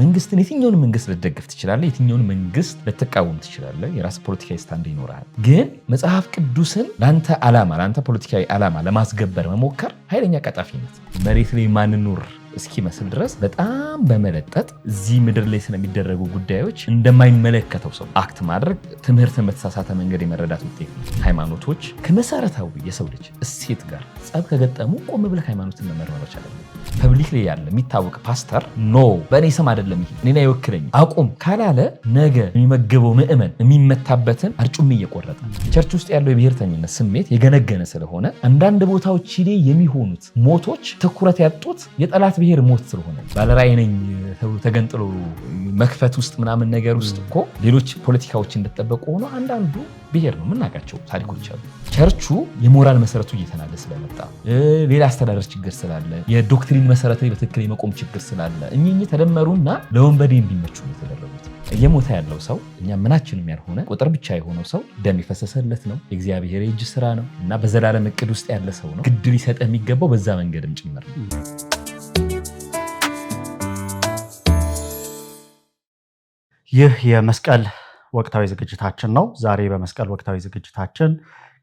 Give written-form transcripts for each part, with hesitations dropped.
መንግስትን የትኛውን መንግስት ልትደግፍ ትችላለህ፣ የትኛውን መንግስት ልትቃወም ትችላለህ። የራስ ፖለቲካዊ ስታንድ ይኖራል። ግን መጽሐፍ ቅዱስን ለአንተ ዓላማ ለአንተ ፖለቲካዊ ዓላማ ለማስገበር መሞከር ኃይለኛ ቀጣፊነት መሬት ላይ ማንኖር እስኪመስል ድረስ በጣም በመለጠጥ እዚህ ምድር ላይ ስለሚደረጉ ጉዳዮች እንደማይመለከተው ሰው አክት ማድረግ ትምህርትን በተሳሳተ መንገድ የመረዳት ውጤት ነው። ሃይማኖቶች ከመሰረታዊ የሰው ልጅ እሴት ጋር ጸብ ከገጠሙ ቆም ብለህ ሃይማኖትን መመርመር ይቻላል። ፐብሊክ ላይ ያለ የሚታወቅ ፓስተር ኖ በእኔ ስም አይደለም ይሄ እኔን አይወክለኝም አቁም ካላለ ነገ የሚመገበው ምዕመን የሚመታበትን አርጩሜ እየቆረጠ ቸርች ውስጥ ያለው የብሔርተኝነት ስሜት የገነገነ ስለሆነ አንዳንድ ቦታዎች ላይ የሚሆኑት ሞቶች ትኩረት ያጡት የጠላት ብሔር ሞት ስለሆነ ባለራዕይ ነኝ ተገንጥሎ መክፈት ውስጥ ምናምን ነገር ውስጥ እኮ ሌሎች ፖለቲካዎች እንደተጠበቁ ሆኖ አንዳንዱ ብሔር ነው የምናውቃቸው ታሪኮች አሉ። ቸርቹ የሞራል መሰረቱ እየተናለ ስለመጣ ሌላ አስተዳደር ችግር ስላለ የዶክትሪን መሰረት ላይ በትክክል የመቆም ችግር ስላለ እኚህ ተደመሩና ለወንበዴ እንዲመቹ የተደረጉት። እየሞተ ያለው ሰው እኛ ምናችንም ያልሆነ ቁጥር ብቻ የሆነው ሰው ደም የፈሰሰለት ነው፣ የእግዚአብሔር የእጅ ስራ ነው እና በዘላለም እቅድ ውስጥ ያለ ሰው ነው። ግድ ሊሰጥ የሚገባው በዛ መንገድም ጭምር ነው። ይህ የመስቀል ወቅታዊ ዝግጅታችን ነው። ዛሬ በመስቀል ወቅታዊ ዝግጅታችን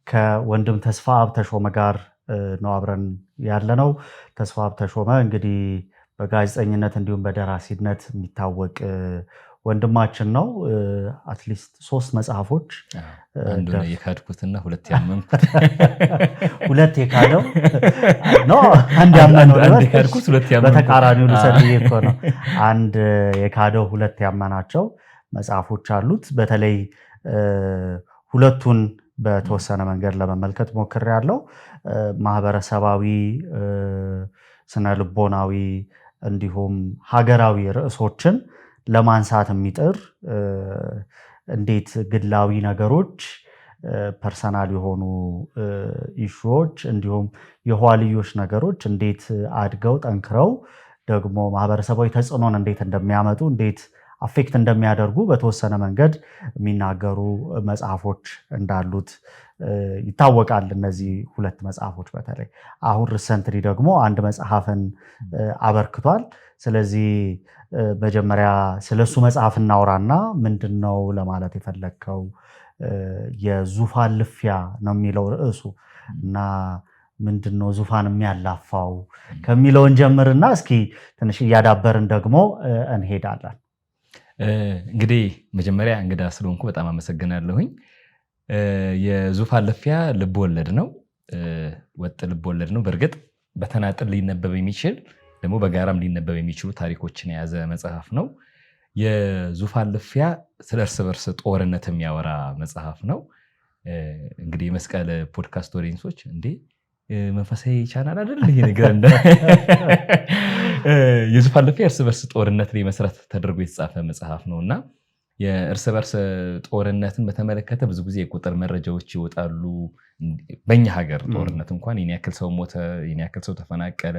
ከወንድም ተስፋአብ ተሾመ ጋር ነው አብረን ያለነው። ተስፋአብ ተሾመ እንግዲህ በጋዜጠኝነት እንዲሁም በደራሲነት የሚታወቅ ወንድማችን ነው። አትሊስት 3 መጽሐፎች አንዱ የካድኩትና 2 ያመንኩት ሁለት የካደው ነው አንድ ያመነው የካድኩት 2 ያመንኩት በተቃራኒው ልሰድዬ እኮ ነው። አንድ የካደው 2 ያመናቸው መጽሐፎች አሉት። በተለይ ሁለቱን በተወሰነ መንገድ ለመመልከት ሞክሬያለሁ። ማህበረሰባዊ፣ ስነ ልቦናዊ እንዲሁም ሀገራዊ ርዕሶችን ለማንሳት የሚጥር እንዴት ግላዊ ነገሮች ፐርሰናል የሆኑ ኢሹዎች እንዲሁም የኋልዮሽ ነገሮች እንዴት አድገው ጠንክረው ደግሞ ማህበረሰባዊ ተጽዕኖን እንዴት እንደሚያመጡ እንዴት አፌክት እንደሚያደርጉ በተወሰነ መንገድ የሚናገሩ መጽሐፎች እንዳሉት ይታወቃል። እነዚህ 2 መጽሐፎች በተለይ አሁን ሪሰንትሊ ደግሞ አንድ መጽሐፍን አበርክቷል። ስለዚህ መጀመሪያ ስለሱ መጽሐፍ እናውራና ምንድነው ለማለት የፈለግከው? የዙፋን ልፊያ ነው የሚለው ርዕሱ እና ምንድነው ዙፋን የሚያላፋው ከሚለውን ጀምርና እስኪ ትንሽ እያዳበርን ደግሞ እንሄዳለን። እንግዲህ መጀመሪያ እንግዳ ስለሆንኩ በጣም አመሰግናለሁኝ። የዙፋን ልፊያ ልብወለድ ነው፣ ወጥ ልብወለድ ነው። በእርግጥ በተናጥል ሊነበብ የሚችል ደግሞ በጋራም ሊነበብ የሚችሉ ታሪኮችን የያዘ መጽሐፍ ነው። የዙፋን ልፊያ ስለ እርስ በርስ ጦርነት የሚያወራ መጽሐፍ ነው። እንግዲህ የመስቀል ፖድካስት ኦዲየንሶች እንዴ መንፈሳዊ ቻናል አይደል ይሄ ነገር እንደ የዙፋን ልፊያ እርስ በርስ ጦርነት ላይ መሰረት ተደርጎ የተጻፈ መጽሐፍ ነውና የእርስ በርስ ጦርነትን በተመለከተ ብዙ ጊዜ የቁጥር መረጃዎች ይወጣሉ። በእኛ ሀገር ጦርነት እንኳን የኔ ያክል ሰው ሞተ፣ የኔ ያክል ሰው ተፈናቀለ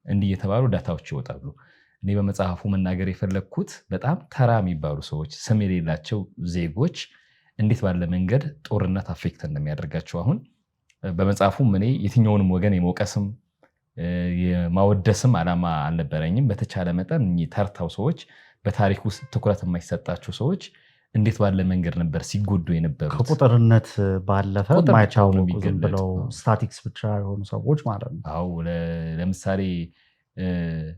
እንዲህ የተባሉ ዳታዎች ይወጣሉ። እኔ በመጽሐፉ መናገር የፈለግኩት በጣም ተራ የሚባሉ ሰዎች፣ ስም የሌላቸው ዜጎች እንዴት ባለ መንገድ ጦርነት አፌክት እንደሚያደርጋቸው አሁን በመጽሐፉም እኔ የትኛውንም ወገን የመውቀስም የማወደስም ዓላማ አልነበረኝም። በተቻለ መጠን ተርታው ሰዎች፣ በታሪክ ውስጥ ትኩረት የማይሰጣቸው ሰዎች እንዴት ባለ መንገድ ነበር ሲጎዱ የነበሩት። ከቁጥርነት ባለፈ ማይቻውኑ ብለው ስታቲክስ ብቻ የሆኑ ሰዎች ማለት ነው። አዎ ለምሳሌ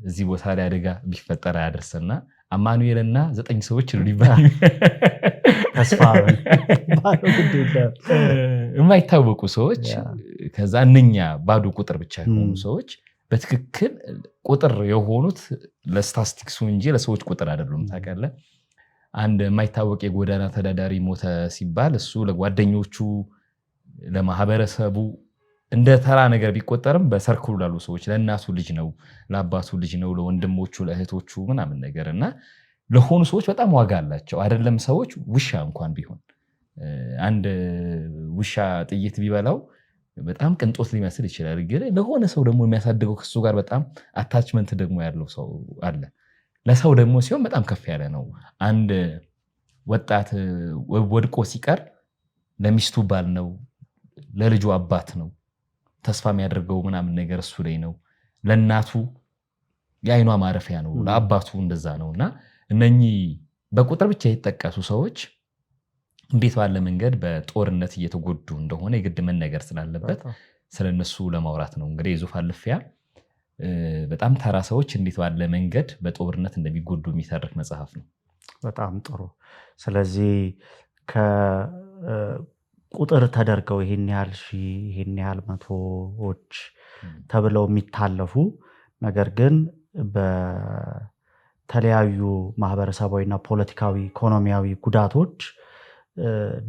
እዚህ ቦታ ላይ አደጋ ቢፈጠር ያደርሰና አማኑኤልና 9 ሰዎች ሊባል ተስፋ የማይታወቁ ሰዎች ከዛ እነኛ ባዶ ቁጥር ብቻ የሆኑ ሰዎች በትክክል ቁጥር የሆኑት ለስታቲስቲክሱ እንጂ ለሰዎች ቁጥር አይደሉም። ታውቃለህ አንድ የማይታወቅ የጎዳና ተዳዳሪ ሞተ ሲባል እሱ ለጓደኞቹ ለማህበረሰቡ እንደ ተራ ነገር ቢቆጠርም በሰርክሉ ላሉ ሰዎች ለእናቱ ልጅ ነው፣ ለአባቱ ልጅ ነው፣ ለወንድሞቹ ለእህቶቹ ምናምን ነገር እና ለሆኑ ሰዎች በጣም ዋጋ አላቸው። አይደለም ሰዎች ውሻ እንኳን ቢሆን አንድ ውሻ ጥይት ቢበላው በጣም ቅንጦት ሊመስል ይችላል። ግን ለሆነ ሰው ደግሞ የሚያሳድገው ከሱ ጋር በጣም አታችመንት ደግሞ ያለው ሰው አለ። ለሰው ደግሞ ሲሆን በጣም ከፍ ያለ ነው። አንድ ወጣት ወድቆ ሲቀር ለሚስቱ ባል ነው፣ ለልጁ አባት ነው። ተስፋ የሚያደርገው ምናምን ነገር እሱ ላይ ነው። ለእናቱ የአይኗ ማረፊያ ነው ለአባቱ እንደዛ ነውና እነኚህ በቁጥር ብቻ የተጠቀሱ ሰዎች እንዴት ባለ መንገድ በጦርነት እየተጎዱ እንደሆነ የግድ መነገር ስላለበት ስለነሱ ለማውራት ነው። እንግዲህ የዙፋን ልፊያ በጣም ተራ ሰዎች እንዴት ባለ መንገድ በጦርነት እንደሚጎዱ የሚተርክ መጽሐፍ ነው። በጣም ጥሩ። ስለዚህ ከቁጥር ተደርገው ይሄን ያህል ሺህ ይሄን ያህል መቶዎች ተብለው የሚታለፉ ነገር ግን በተለያዩ ማህበረሰባዊና ፖለቲካዊ ኢኮኖሚያዊ ጉዳቶች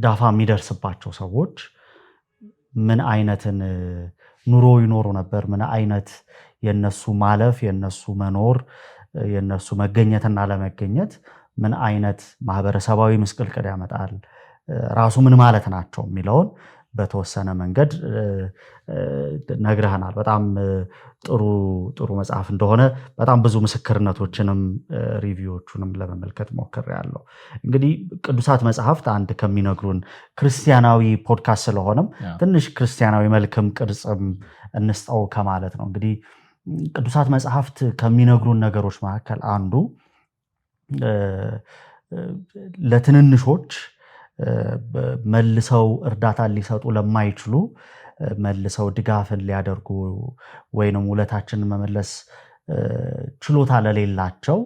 ዳፋ የሚደርስባቸው ሰዎች ምን አይነትን ኑሮ ይኖሩ ነበር? ምን አይነት የነሱ ማለፍ የነሱ መኖር የነሱ መገኘትና ለመገኘት ምን አይነት ማህበረሰባዊ ምስቅልቅል ያመጣል? ራሱ ምን ማለት ናቸው የሚለውን በተወሰነ መንገድ ነግረህናል። በጣም ጥሩ መጽሐፍ እንደሆነ በጣም ብዙ ምስክርነቶችንም ሪቪዎቹንም ለመመልከት ሞክሬያለሁ። እንግዲህ ቅዱሳት መጽሐፍት አንድ ከሚነግሩን ክርስቲያናዊ ፖድካስት ስለሆነም ትንሽ ክርስቲያናዊ መልክም ቅርጽም እንስጠው ከማለት ነው። እንግዲህ ቅዱሳት መጽሐፍት ከሚነግሩን ነገሮች መካከል አንዱ ለትንንሾች መልሰው እርዳታ ሊሰጡ ለማይችሉ መልሰው ድጋፍን ሊያደርጉ ወይንም ውለታችንን መመለስ ችሎታ ለሌላቸው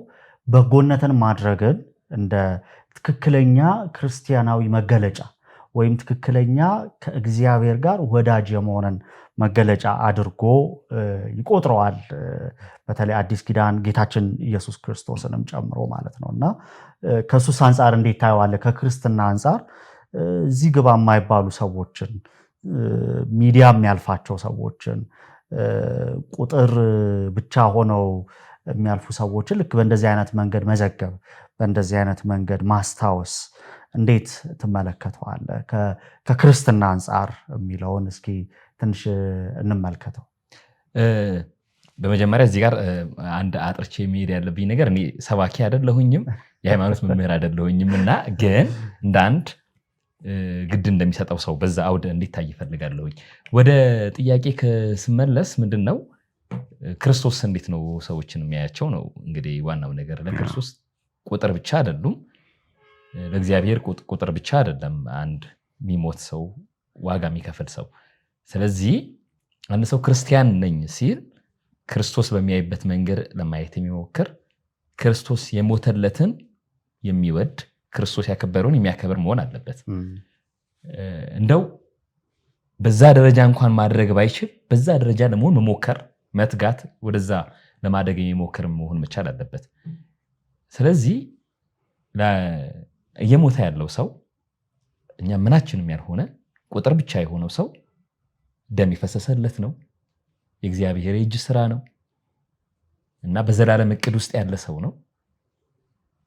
በጎነትን ማድረግን እንደ ትክክለኛ ክርስቲያናዊ መገለጫ ወይም ትክክለኛ ከእግዚአብሔር ጋር ወዳጅ የመሆንን መገለጫ አድርጎ ይቆጥረዋል። በተለይ አዲስ ኪዳን ጌታችን ኢየሱስ ክርስቶስንም ጨምሮ ማለት ነውና ከሱስ አንፃር እንዴት ታየዋለህ? ከክርስትና አንፃር እዚህ ግባ የማይባሉ ሰዎችን ሚዲያ የሚያልፋቸው ሰዎችን ቁጥር ብቻ ሆነው የሚያልፉ ሰዎችን ልክ በእንደዚህ አይነት መንገድ መዘገብ በእንደዚህ አይነት መንገድ ማስታወስ እንዴት ትመለከተዋለህ? ከክርስትና አንፃር የሚለውን እስኪ ትንሽ እንመልከተው። በመጀመሪያ እዚህ ጋር አንድ አጥርቼ የሚሄድ ያለብኝ ነገር እኔ ሰባኪ አይደለሁኝም የሃይማኖት መምህር አይደለሁኝም እና ግን እንደ አንድ ግድ እንደሚሰጠው ሰው በዛ አውድ እንዲታይ ይፈልጋለሁኝ። ወደ ጥያቄ ስመለስ ምንድነው ክርስቶስ እንዴት ነው ሰዎችን የሚያያቸው ነው እንግዲህ ዋናው ነገር። ለክርስቶስ ቁጥር ብቻ አይደሉም፣ ለእግዚአብሔር ቁጥር ብቻ አይደለም አንድ የሚሞት ሰው ዋጋ የሚከፍል ሰው። ስለዚህ አንድ ሰው ክርስቲያን ነኝ ሲል ክርስቶስ በሚያይበት መንገድ ለማየት የሚሞክር ክርስቶስ የሞተለትን የሚወድ ክርስቶስ ያከበረውን የሚያከብር መሆን አለበት። እንደው በዛ ደረጃ እንኳን ማድረግ ባይችል በዛ ደረጃ ለመሆን መሞከር መትጋት ወደዛ ለማደግ የሚሞክር መሆን መቻል አለበት። ስለዚህ እየሞተ ያለው ሰው እኛ ምናችንም ያልሆነ ቁጥር ብቻ የሆነው ሰው ደም ይፈሰሰለት ነው፣ የእግዚአብሔር የእጅ ስራ ነው እና በዘላለም እቅድ ውስጥ ያለ ሰው ነው።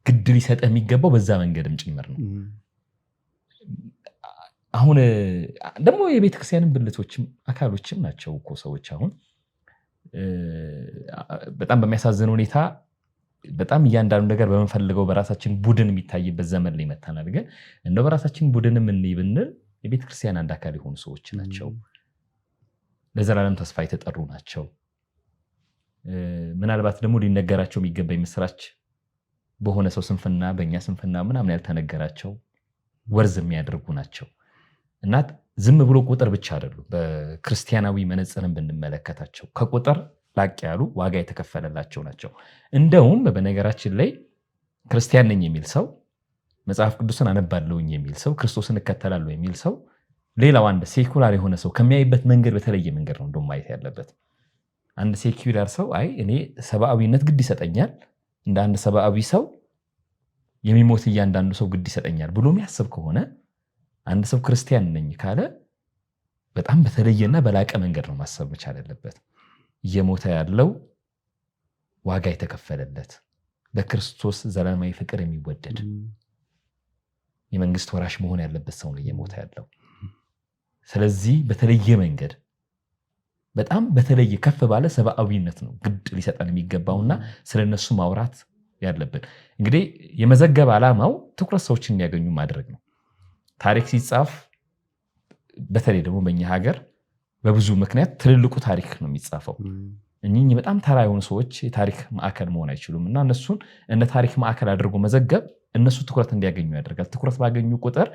ግድ ሊሰጥ የሚገባው በዛ መንገድም ጭምር ነው። አሁን ደግሞ የቤተክርስቲያንን ብልቶችም አካሎችም ናቸው እኮ ሰዎች። አሁን በጣም በሚያሳዝን ሁኔታ በጣም እያንዳንዱ ነገር በመፈልገው በራሳችን ቡድን የሚታይበት ዘመን ላይ መታናል። ግን እንደው በራሳችን ቡድንም እንይ ብንል የቤተክርስቲያን አንድ አካል የሆኑ ሰዎች ናቸው። ለዘላለም ተስፋ የተጠሩ ናቸው። ምናልባት ደግሞ ሊነገራቸው የሚገባ ምስራች በሆነ ሰው ስንፍና በእኛ ስንፍና ምናምን ያልተነገራቸው ወርዝ የሚያደርጉ ናቸው እና ዝም ብሎ ቁጥር ብቻ አይደሉም። በክርስቲያናዊ መነጽርን ብንመለከታቸው ከቁጥር ላቅ ያሉ ዋጋ የተከፈለላቸው ናቸው። እንደውም በነገራችን ላይ ክርስቲያን ነኝ የሚል ሰው መጽሐፍ ቅዱስን አነባለሁኝ የሚል ሰው ክርስቶስን እከተላለሁ የሚል ሰው ሌላው አንድ ሴኩላር የሆነ ሰው ከሚያይበት መንገድ በተለየ መንገድ ነው እንደውም ማየት ያለበት። አንድ ሴኩላር ሰው አይ እኔ ሰብአዊነት ግድ ይሰጠኛል፣ እንደ አንድ ሰብአዊ ሰው የሚሞት እያንዳንዱ ሰው ግድ ይሰጠኛል ብሎ የሚያስብ ከሆነ አንድ ሰው ክርስቲያን ነኝ ካለ በጣም በተለየና በላቀ መንገድ ነው ማሰብ መቻል ያለበት። እየሞተ ያለው ዋጋ የተከፈለለት በክርስቶስ ዘላለማዊ ፍቅር የሚወደድ የመንግስት ወራሽ መሆን ያለበት ሰው ነው እየሞተ ያለው። ስለዚህ በተለየ መንገድ በጣም በተለየ ከፍ ባለ ሰብአዊነት ነው ግድ ሊሰጠን የሚገባውና ስለነሱ ማውራት ያለብን። እንግዲህ የመዘገብ ዓላማው ትኩረት ሰዎችን እንዲያገኙ ማድረግ ነው። ታሪክ ሲጻፍ በተለይ ደግሞ በእኛ ሀገር በብዙ ምክንያት ትልልቁ ታሪክ ነው የሚጻፈው እኚህ በጣም ተራ የሆኑ ሰዎች የታሪክ ማዕከል መሆን አይችሉም እና እነሱን እንደ ታሪክ ማዕከል አድርጎ መዘገብ እነሱ ትኩረት እንዲያገኙ ያደርጋል። ትኩረት ባገኙ ቁጥር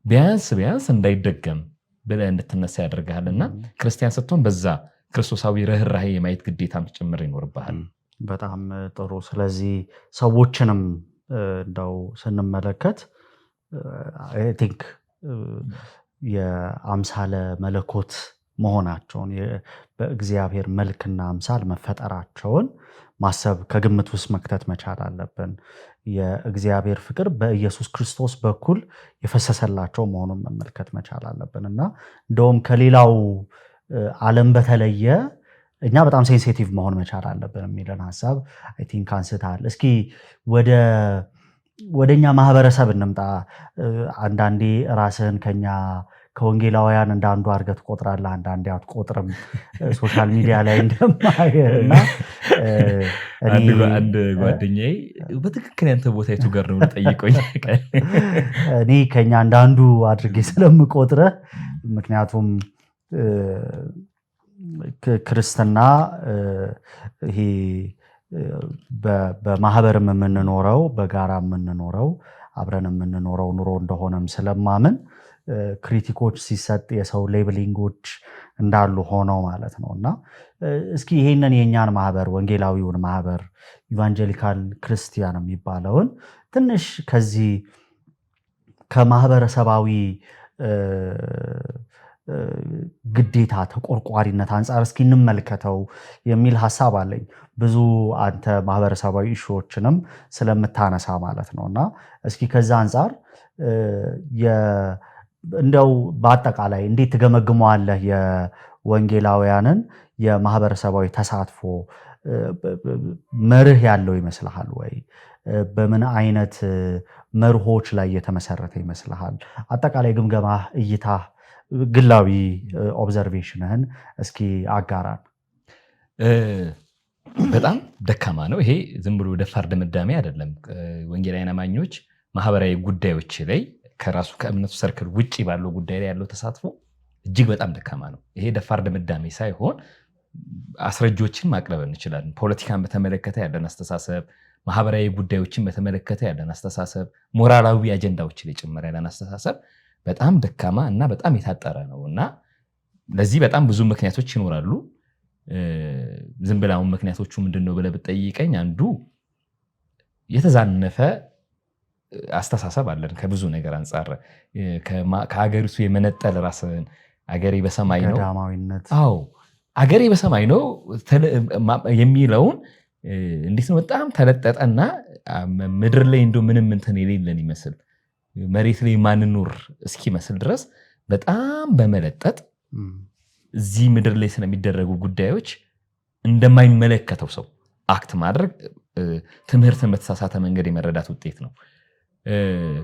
ቢያንስ እንዳይደገም ብለህ እንድትነሳ ያደርጋልና ክርስቲያን ስትሆን በዛ ክርስቶሳዊ ርህራሄ የማየት ግዴታም ጭምር ይኖርብሃል። በጣም ጥሩ። ስለዚህ ሰዎችንም እንደው ስንመለከት አይ ቲንክ የአምሳለ መለኮት መሆናቸውን በእግዚአብሔር መልክና አምሳል መፈጠራቸውን ማሰብ ከግምት ውስጥ መክተት መቻል አለብን። የእግዚአብሔር ፍቅር በኢየሱስ ክርስቶስ በኩል የፈሰሰላቸው መሆኑን መመልከት መቻል አለብን እና እንደውም ከሌላው ዓለም በተለየ እኛ በጣም ሴንሲቲቭ መሆን መቻል አለብን የሚለን ሐሳብ አይ ቲንክ አንስታል። እስኪ ወደኛ ማህበረሰብ እንምጣ። አንዳንዴ ራስህን ከወንጌላውያን እንዳንዱ አድርገህ ትቆጥራለህ፣ አንዳንዴ አትቆጥርም። ሶሻል ሚዲያ ላይ እንደማየና አንድ ጓደኛዬ በትክክል ያንተ ቦታ የቱ ጋር ነው ጠይቆኝ እኔ ከኛ እንዳንዱ አድርጌ ስለምቆጥረህ ምክንያቱም ክርስትና ይሄ በማህበርም የምንኖረው በጋራ የምንኖረው አብረን የምንኖረው ኑሮ እንደሆነም ስለማምን ክሪቲኮች ሲሰጥ የሰው ሌብሊንጎች እንዳሉ ሆነው ማለት ነው እና እስኪ ይሄንን የኛን ማህበር ወንጌላዊውን ማህበር ኢቫንጀሊካል ክርስቲያን የሚባለውን ትንሽ ከዚህ ከማህበረሰባዊ ግዴታ ተቆርቋሪነት አንጻር እስኪ እንመልከተው የሚል ሐሳብ አለኝ። ብዙ አንተ ማህበረሰባዊ ኢሹዎችንም ስለምታነሳ ማለት ነውና እስኪ ከዛ አንጻር እንደው በአጠቃላይ እንዴት ትገመግመዋለህ የወንጌላውያንን የማህበረሰባዊ ተሳትፎ? መርህ ያለው ይመስልሃል ወይ? በምን አይነት መርሆች ላይ የተመሰረተ ይመስልሃል? አጠቃላይ ግምገማ፣ እይታ፣ ግላዊ ኦብዘርቬሽንህን እስኪ አጋራን። በጣም ደካማ ነው ይሄ። ዝም ብሎ ደፋር ድምዳሜ አይደለም። ወንጌላውያን አማኞች ማህበራዊ ጉዳዮች ላይ ከራሱ ከእምነቱ ሰርክል ውጪ ባለው ጉዳይ ላይ ያለው ተሳትፎ እጅግ በጣም ደካማ ነው። ይሄ ደፋር ድምዳሜ ሳይሆን አስረጆችን ማቅረብ እንችላለን። ፖለቲካን በተመለከተ ያለን አስተሳሰብ፣ ማህበራዊ ጉዳዮችን በተመለከተ ያለን አስተሳሰብ፣ ሞራላዊ አጀንዳዎች ላይ ጭምር ያለን አስተሳሰብ በጣም ደካማ እና በጣም የታጠረ ነው እና ለዚህ በጣም ብዙ ምክንያቶች ይኖራሉ። ዝም ብለው ምክንያቶቹ ምንድነው ብለህ ብትጠይቀኝ አንዱ የተዛነፈ አስተሳሰብ አለን ከብዙ ነገር አንጻር። ከሀገሪቱ የመነጠል ራስን አገሬ በሰማይ ነው፣ አዎ አገሬ በሰማይ ነው የሚለውን እንዴት ነው በጣም ተለጠጠና ምድር ላይ እንደው ምንም እንትን የሌለን ይመስል መሬት ላይ ማንኖር እስኪመስል ድረስ በጣም በመለጠጥ እዚህ ምድር ላይ ስለሚደረጉ ጉዳዮች እንደማይመለከተው ሰው አክት ማድረግ ትምህርትን በተሳሳተ መንገድ የመረዳት ውጤት ነው።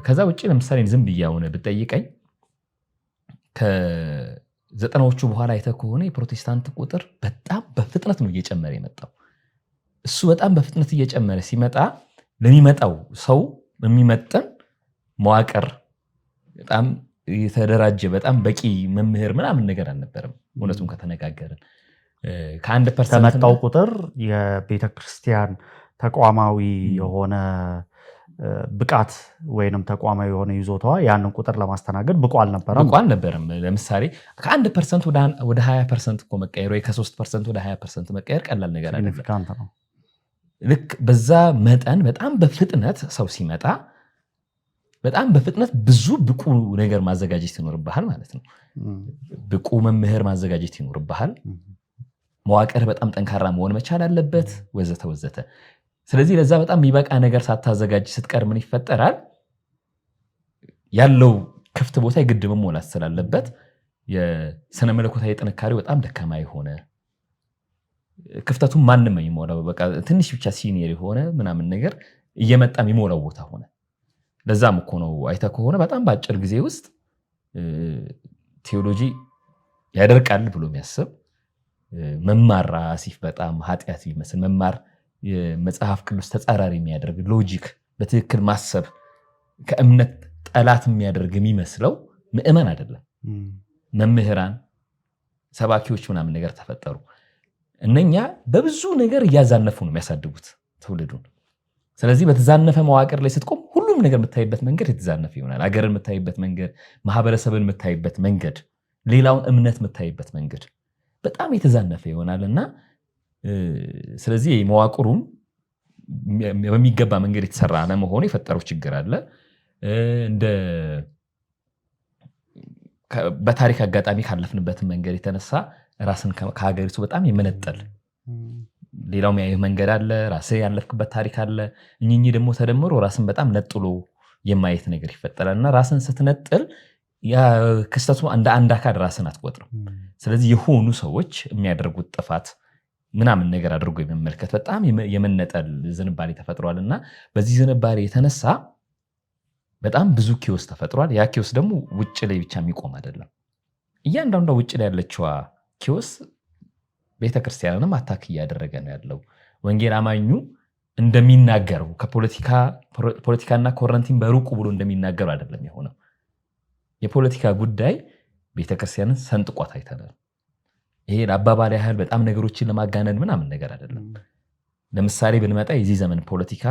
ከዛ ውጭ ለምሳሌ ዝም ብያውን ብትጠይቀኝ ከ90ዎቹ በኋላ አይተህ ከሆነ የፕሮቴስታንት ቁጥር በጣም በፍጥነት ነው እየጨመረ የመጣው። እሱ በጣም በፍጥነት እየጨመረ ሲመጣ ለሚመጣው ሰው የሚመጥን መዋቅር በጣም የተደራጀ በጣም በቂ መምህር ምናምን ነገር አልነበረም። እውነቱን ከተነጋገርን ከ1% ተመጣው ቁጥር የቤተክርስቲያን ተቋማዊ የሆነ ብቃት ወይንም ተቋማዊ የሆነ ይዞታዋ ያንን ቁጥር ለማስተናገድ ብቁ አልነበረም። ለምሳሌ ከ1% ወደ 20% እኮ መቀየር ወይ ከ3% ወደ 20% መቀየር ቀላል ነገር አይደለም። ልክ በዛ መጠን በጣም በፍጥነት ሰው ሲመጣ በጣም በፍጥነት ብዙ ብቁ ነገር ማዘጋጀት ይኖርብሃል ማለት ነው። ብቁ መምህር ማዘጋጀት ይኖርብሃል። መዋቅር በጣም ጠንካራ መሆን መቻል አለበት ወዘተ ወዘተ። ስለዚህ ለዛ በጣም የሚበቃ ነገር ሳታዘጋጅ ስትቀር ምን ይፈጠራል? ያለው ክፍት ቦታ የግድ መሞላት ስላለበት የስነ መለኮታዊ ጥንካሬው በጣም ደካማ የሆነ ክፍተቱን ማንም የሚሞላው በቃ ትንሽ ብቻ ሲኒየር የሆነ ምናምን ነገር እየመጣ የሚሞላው ቦታ ሆነ። ለዛም እኮ ነው አይተህ ከሆነ በጣም በአጭር ጊዜ ውስጥ ቴዎሎጂ ያደርቃል ብሎ የሚያስብ መማር አሲፍ በጣም ኃጢአት ቢመስል መማር የመጽሐፍ ቅዱስ ተጻራሪ የሚያደርግ ሎጂክ በትክክል ማሰብ ከእምነት ጠላት የሚያደርግ የሚመስለው ምዕመን አይደለም። መምህራን፣ ሰባኪዎች ምናምን ነገር ተፈጠሩ እነኛ በብዙ ነገር እያዛነፉ ነው የሚያሳድጉት ትውልዱን። ስለዚህ በተዛነፈ መዋቅር ላይ ስትቆም ሁሉም ነገር የምታይበት መንገድ የተዛነፈ ይሆናል። አገርን የምታይበት መንገድ፣ ማህበረሰብን የምታይበት መንገድ፣ ሌላውን እምነት የምታይበት መንገድ በጣም የተዛነፈ ይሆናልና ስለዚህ መዋቅሩም በሚገባ መንገድ የተሰራ አለመሆኑ የፈጠረው ችግር አለ። በታሪክ አጋጣሚ ካለፍንበት መንገድ የተነሳ ራስን ከሀገሪቱ በጣም የመነጠል ሌላውም ያየው መንገድ አለ፣ ራስህ ያለፍክበት ታሪክ አለ። እኚህ ደግሞ ተደምሮ ራስን በጣም ነጥሎ የማየት ነገር ይፈጠራልና ራስን ስትነጥል ክስተቱ እንደ አንድ አካል ራስን አትቆጥርም። ስለዚህ የሆኑ ሰዎች የሚያደርጉት ጥፋት ምናምን ነገር አድርጎ የመመልከት በጣም የመነጠል ዝንባሌ ተፈጥሯልና በዚህ ዝንባሌ የተነሳ በጣም ብዙ ኪዮስ ተፈጥሯል። ያ ኪዮስ ደግሞ ውጭ ላይ ብቻ የሚቆም አይደለም። እያንዳንዷ ውጭ ላይ ያለችዋ ኪዮስ ቤተክርስቲያንንም አታክ እያደረገ ነው ያለው። ወንጌል አማኙ እንደሚናገረው ከፖለቲካና ኮረንቲን በሩቁ ብሎ እንደሚናገሩ አይደለም የሆነው። የፖለቲካ ጉዳይ ቤተክርስቲያንን ሰንጥቋት አይተናል። ይሄ ለአባባል ያህል በጣም ነገሮችን ለማጋነን ምናምን ነገር አይደለም። ለምሳሌ ብንመጣ የዚህ ዘመን ፖለቲካ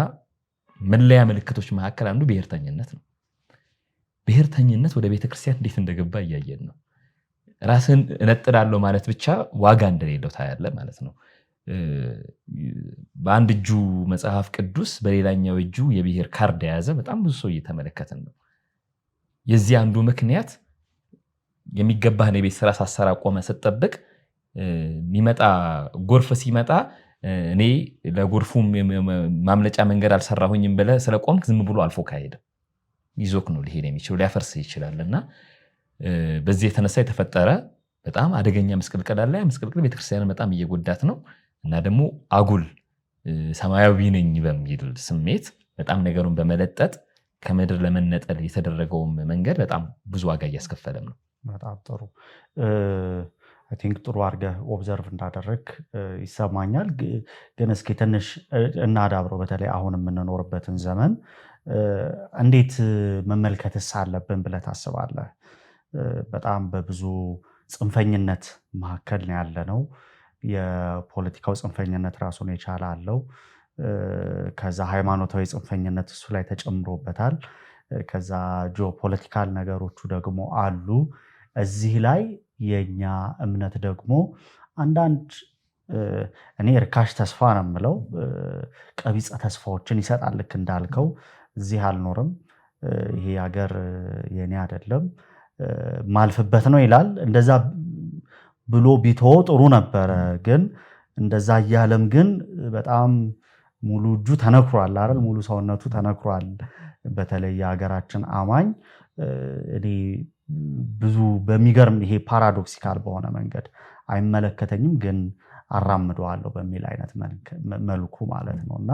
መለያ ምልክቶች መካከል አንዱ ብሔርተኝነት ነው። ብሔርተኝነት ወደ ቤተክርስቲያን እንዴት እንደገባ እያየን ነው። ራስን እነጥላለሁ ማለት ብቻ ዋጋ እንደሌለው ታያለ ማለት ነው። በአንድ እጁ መጽሐፍ ቅዱስ በሌላኛው እጁ የብሔር ካርድ የያዘ በጣም ብዙ ሰው እየተመለከትን ነው። የዚህ አንዱ ምክንያት የሚገባህን የቤት ስራ ሳሰራ ቆመ ስትጠብቅ የሚመጣ ጎርፍ ሲመጣ እኔ ለጎርፉም ማምለጫ መንገድ አልሰራሁኝም ብለህ ስለቆምክ ዝም ብሎ አልፎ ካሄደ ይዞክ ነው ሊሄድ የሚችለው፣ ሊያፈርስ ይችላልና በዚህ የተነሳ የተፈጠረ በጣም አደገኛ ምስቅልቅል አለ። ምስቅልቅል ቤተክርስቲያንን በጣም እየጎዳት ነው እና ደግሞ አጉል ሰማያዊ ነኝ በሚል ስሜት በጣም ነገሩን በመለጠጥ ከምድር ለመነጠል የተደረገውም መንገድ በጣም ብዙ ዋጋ እያስከፈለም ነው። በጣም ጥሩ አይ ቲንክ ጥሩ አድርገህ ኦብዘርቭ እንዳደረግ ይሰማኛል። ግን እስኪ ትንሽ እናዳብረው። በተለይ አሁን የምንኖርበትን ዘመን እንዴት መመልከትስ አለብን ብለህ ታስባለህ? በጣም በብዙ ጽንፈኝነት መካከል ነው ያለነው። የፖለቲካው ጽንፈኝነት ራሱን የቻለ አለው። ከዛ ሃይማኖታዊ ጽንፈኝነት እሱ ላይ ተጨምሮበታል። ከዛ ጂኦፖለቲካል ነገሮቹ ደግሞ አሉ። እዚህ ላይ የኛ እምነት ደግሞ አንዳንድ እኔ ርካሽ ተስፋ ነው የምለው ቀቢጸ ተስፋዎችን ይሰጣል። ልክ እንዳልከው እዚህ አልኖርም፣ ይሄ ሀገር የኔ አይደለም፣ ማልፍበት ነው ይላል። እንደዛ ብሎ ቢተወው ጥሩ ነበረ። ግን እንደዛ እያለም ግን በጣም ሙሉ እጁ ተነክሯል አይደል? ሙሉ ሰውነቱ ተነክሯል። በተለይ የሀገራችን አማኝ እኔ ብዙ በሚገርም ይሄ ፓራዶክሲካል በሆነ መንገድ አይመለከተኝም ግን አራምደዋለሁ በሚል አይነት መልኩ ማለት ነው። እና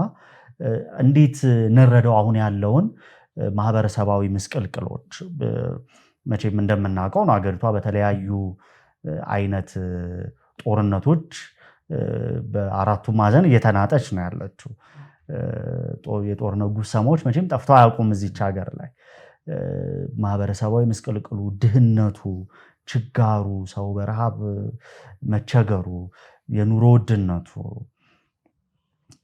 እንዴት እንረዳው አሁን ያለውን ማህበረሰባዊ ምስቅልቅሎች? መቼም እንደምናውቀው ነው ሀገሪቷ በተለያዩ አይነት ጦርነቶች በአራቱ ማዕዘን እየተናጠች ነው ያለችው። የጦርነት ጉሰማዎች መቼም ጠፍተው አያውቁም እዚች ሀገር ላይ። ማህበረሰባዊ ምስቅልቅሉ፣ ድህነቱ፣ ችጋሩ፣ ሰው በረሃብ መቸገሩ፣ የኑሮ ውድነቱ፣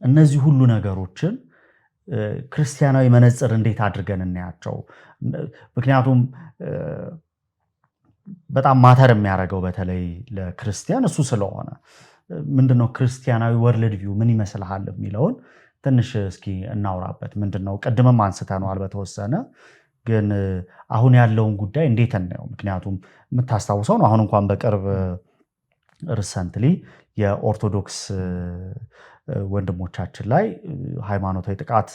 እነዚህ ሁሉ ነገሮችን ክርስቲያናዊ መነጽር እንዴት አድርገን እናያቸው? ምክንያቱም በጣም ማተር የሚያደርገው በተለይ ለክርስቲያን እሱ ስለሆነ ምንድነው ክርስቲያናዊ ወርልድ ቪው ምን ይመስልሃል የሚለውን ትንሽ እስኪ እናውራበት። ምንድነው ቅድምም አንስተነዋል በተወሰነ፣ ግን አሁን ያለውን ጉዳይ እንዴት እናየው? ምክንያቱም የምታስታውሰው ነው አሁን እንኳን በቅርብ ሪሰንትሊ የኦርቶዶክስ ወንድሞቻችን ላይ ሃይማኖታዊ ጥቃት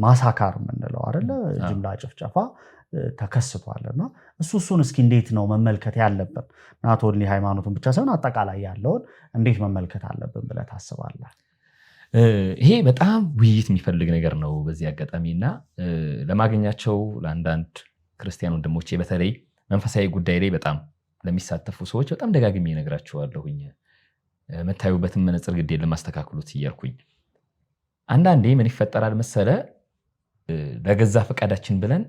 ማሳካር የምንለው አይደለ ጅምላ ጭፍጨፋ ተከስቷልና እሱን እስኪ እንዴት ነው መመልከት ያለብን? ናት ኦንሊ ሃይማኖቱን ብቻ ሳይሆን አጠቃላይ ያለውን እንዴት መመልከት አለብን ብለህ ታስባለህ? ይሄ በጣም ውይይት የሚፈልግ ነገር ነው። በዚህ አጋጣሚና ለማገኛቸው ለአንዳንድ ክርስቲያን ወንድሞቼ በተለይ መንፈሳዊ ጉዳይ ላይ በጣም ለሚሳተፉ ሰዎች በጣም ደጋግሜ እነግራቸዋለሁኝ። መታዩበትን መነጽር ግዴ ለማስተካከሉት እያልኩኝ አንዳንዴ ምን ይፈጠራል መሰለ፣ ለገዛ ፈቃዳችን ብለን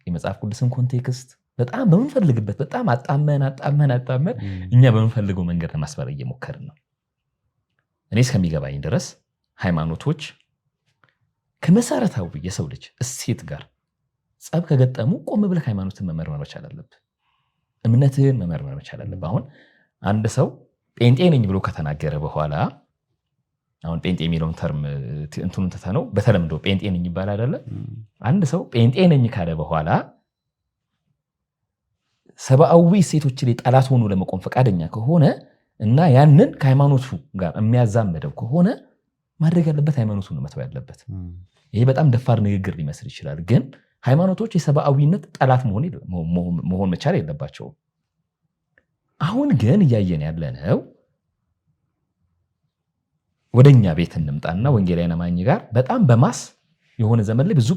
የመጽሐፍ ቅዱስን ኮንቴክስት በጣም በምንፈልግበት በጣም አጣመን እኛ በምንፈልገው መንገድ ለማስባል እየሞከርን ነው። እኔ እስከሚገባኝ ድረስ ሃይማኖቶች ከመሰረታዊ የሰው ልጅ እሴት ጋር ጸብ ከገጠሙ ቆም ብለህ ሃይማኖትን መመርመር መቻል አለብህ። እምነትህን መመርመር መቻል አለብህ። አሁን አንድ ሰው ጴንጤ ነኝ ብሎ ከተናገረ በኋላ አሁን ጴንጤ የሚለውን ተርም እንትኑን ተተነው በተለምዶ ጴንጤ ነኝ ይባላል አይደለ? አንድ ሰው ጴንጤ ነኝ ካለ በኋላ ሰብአዊ እሴቶች ላይ ጠላት ሆኖ ለመቆም ፈቃደኛ ከሆነ እና ያንን ከሃይማኖቱ ጋር የሚያዛመደው ከሆነ ማድረግ ያለበት ሃይማኖቱን መተው ያለበት። ይሄ በጣም ደፋር ንግግር ሊመስል ይችላል፣ ግን ሃይማኖቶች የሰብአዊነት ጠላት መሆን መቻል የለባቸውም። አሁን ግን እያየን ያለነው ወደኛ ቤት እንምጣና ወንጌላውያን አማኝ ጋር በጣም በማስ የሆነ ዘመን ላይ ብዙ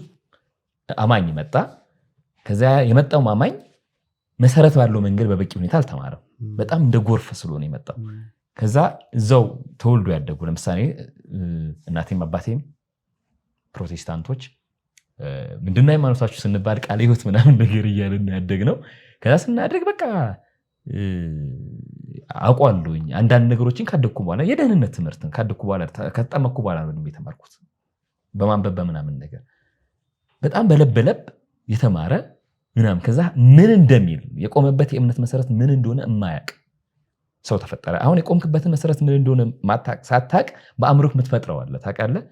አማኝ መጣ። ከዛ የመጣው አማኝ መሰረት ባለው መንገድ በበቂ ሁኔታ አልተማረም። በጣም እንደ ጎርፍ ስለሆነ የመጣው። ከዛ እዛው ተወልዶ ያደጉ ለምሳሌ እናቴም አባቴም ፕሮቴስታንቶች ምንድነው ሃይማኖታችሁ ስንባል ቃለ ሕይወት ምናምን ነገር እያልን ያደግነው። ከዛ ስናደግ በቃ አውቃለሁኝ አንዳንድ ነገሮችን ካደኩ በኋላ የደህንነት ትምህርትን ካደኩ በኋላ ከተጠመኩ በኋላ ነው የተማርኩት። በማንበብ በምናምን ነገር በጣም በለበለብ የተማረ ምናምን ከዛ ምን እንደሚል የቆመበት የእምነት መሰረት ምን እንደሆነ የማያውቅ ሰው ተፈጠረ። አሁን የቆምክበትን መሰረት ምን እንደሆነ ሳታውቅ በአእምሮህ የምትፈጥረው አለ። ታውቃለህ?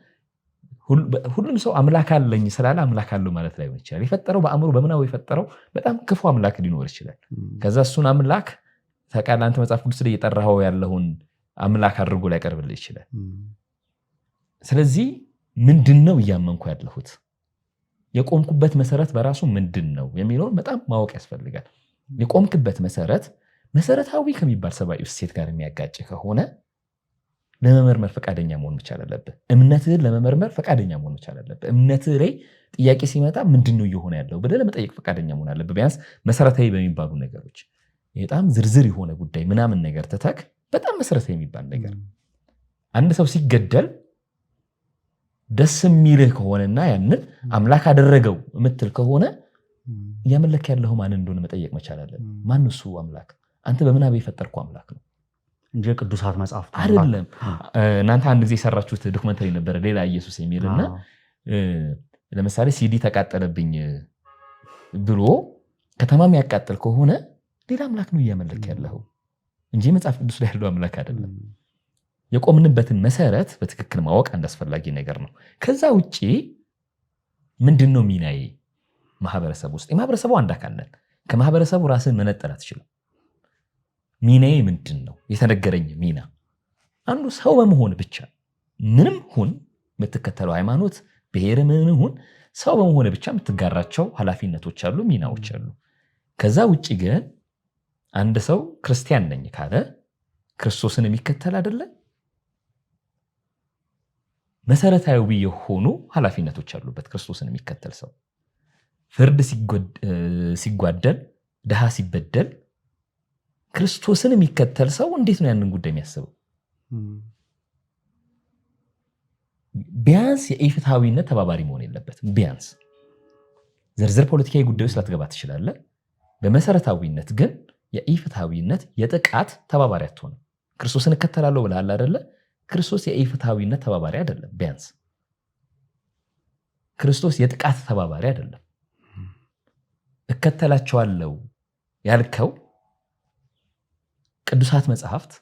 ሁሉም ሰው አምላክ አለኝ ስላለ አምላክ አለው ማለት ላይሆን ይችላል። የፈጠረው በአእምሮ በምናው የፈጠረው በጣም ክፉ አምላክ ሊኖር ይችላል። ከዛ እሱን አምላክ ታውቃለህ አንተ መጽሐፍ ቅዱስ ላይ እየጠራኸው ያለውን አምላክ አድርጎ ሊያቀርብልህ ይችላል። ስለዚህ ምንድነው እያመንኩ ያለሁት? የቆምኩበት መሰረት በራሱ ምንድነው የሚለውን በጣም ማወቅ ያስፈልጋል። የቆምክበት መሰረት መሰረታዊ ከሚባል ሰብአዊ እሴት ጋር የሚያጋጭ ከሆነ ለመመርመር ፈቃደኛ መሆን መቻል አለብህ። እምነትህን ለመመርመር ፈቃደኛ መሆን መቻል አለብህ። እምነትህ ላይ ጥያቄ ሲመጣ ምንድነው እየሆነ ያለው ብለህ ለመጠየቅ ፈቃደኛ መሆን አለብህ። ቢያንስ መሰረታዊ በሚባሉ ነገሮች በጣም ዝርዝር የሆነ ጉዳይ ምናምን ነገር ተተክ በጣም መሰረታዊ የሚባል ነገር አንድ ሰው ሲገደል ደስ የሚልህ ከሆነና ያንን አምላክ አደረገው የምትል ከሆነ እያመለክ ያለው ማን እንደሆነ መጠየቅ መቻል አለብህ። ማን እሱ አምላክ? አንተ በምናብ የፈጠርከው አምላክ ነው እንጂ ቅዱሳት መጽሐፍት አይደለም። እናንተ አንድ ጊዜ የሰራችሁት ዶክመንተሪ ነበር ሌላ ኢየሱስ የሚልና ለምሳሌ ሲዲ ተቃጠለብኝ ብሎ ከተማም ያቃጠል ከሆነ ሌላ አምላክ ነው እያመለክ ያለው እንጂ መጽሐፍ ቅዱስ ላይ ያለው አምላክ አይደለም። የቆምንበትን መሰረት በትክክል ማወቅ አንድ አስፈላጊ ነገር ነው። ከዛ ውጪ ምንድነው ሚናዬ? ማህበረሰብ ውስጥ የማህበረሰቡ አንድ አካል ነን። ከማህበረሰቡ ራስን መነጠል አትችልም። ሚናዬ ምንድነው? የተነገረኝ ሚና አንዱ ሰው በመሆን ብቻ ምንም ሁን የምትከተለው ሃይማኖት፣ ብሔር ምን ሁን ሰው በመሆን ብቻ የምትጋራቸው ኃላፊነቶች አሉ፣ ሚናዎች አሉ። ከዛ ውጪ ግን አንድ ሰው ክርስቲያን ነኝ ካለ ክርስቶስን የሚከተል አይደለ? መሰረታዊ የሆኑ ኃላፊነቶች አሉበት ክርስቶስን የሚከተል ሰው። ፍርድ ሲጓደል፣ ድሃ ሲበደል ክርስቶስን የሚከተል ሰው እንዴት ነው ያንን ጉዳይ የሚያስበው? ቢያንስ የኢፍትሃዊነት ተባባሪ መሆን የለበትም። ቢያንስ ዝርዝር ፖለቲካዊ ጉዳዮች ላትገባ ትችላለህ። በመሰረታዊነት ግን የኢፍትሃዊነት የጥቃት ተባባሪ አትሆንም። ክርስቶስን እከተላለሁ ብለሃል አይደለ? ክርስቶስ የኢፍትሃዊነት ተባባሪ አይደለም። ቢያንስ ክርስቶስ የጥቃት ተባባሪ አይደለም። እከተላቸዋለሁ ያልከው ቅዱሳት መጽሐፍት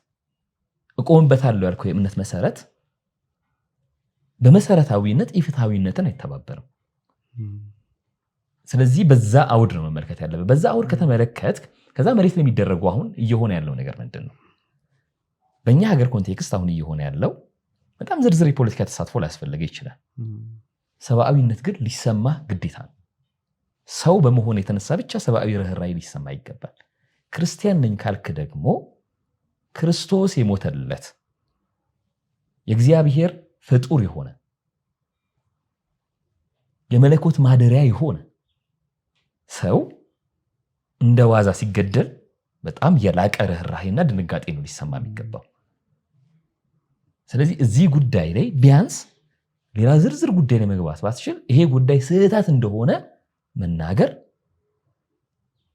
እቆምበታለሁ ያልከው የእምነት መሰረት በመሰረታዊነት ኢፍትሃዊነትን አይተባበርም። ስለዚህ በዛ አውድ ነው መመልከት ያለበት። በዛ አውድ ከተመለከትክ ከዛ መሬት ላይ የሚደረጉ አሁን እየሆነ ያለው ነገር ምንድነው? በእኛ ሀገር ኮንቴክስት አሁን እየሆነ ያለው በጣም ዝርዝር የፖለቲካ ተሳትፎ ሊያስፈልገው ይችላል። ሰብአዊነት ግን ሊሰማ ግዴታ ነው። ሰው በመሆን የተነሳ ብቻ ሰብአዊ ርህራሄ ሊሰማ ይገባል። ክርስቲያን ነኝ ካልክ ደግሞ ክርስቶስ የሞተለት የእግዚአብሔር ፍጡር የሆነ የመለኮት ማደሪያ የሆነ ሰው እንደ ዋዛ ሲገደል በጣም የላቀ ርህራሄና ድንጋጤ ነው ሊሰማ የሚገባው። ስለዚህ እዚህ ጉዳይ ላይ ቢያንስ ሌላ ዝርዝር ጉዳይ ላይ መግባት ባትችል ይሄ ጉዳይ ስህተት እንደሆነ መናገር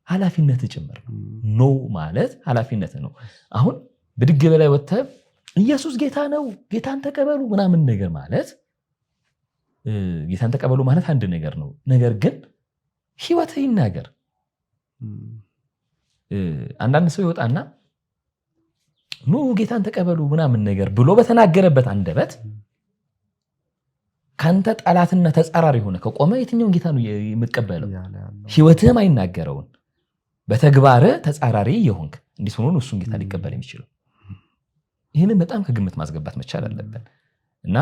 ኃላፊነት ጭምር ነው። ኖ ማለት ኃላፊነት ነው። አሁን ብድግ በላይ ወጥተህ ኢየሱስ ጌታ ነው ጌታን ተቀበሉ ምናምን ነገር ማለት ጌታን ተቀበሉ ማለት አንድ ነገር ነው። ነገር ግን ህይወት ይናገር። አንዳንድ ሰው ይወጣና ኑ ጌታን ተቀበሉ ምናምን ነገር ብሎ በተናገረበት አንደበት ካንተ ጠላትና ተጻራሪ ሆነ ከቆመ የትኛውን ጌታ ነው የምትቀበለው? ህይወትህም አይናገረውን በተግባር ተጻራሪ የሆንክ እንዴት ሆኖ ነው እሱን ጌታ ሊቀበል የሚችለው? ይህንን በጣም ከግምት ማስገባት መቻል አለብን። እና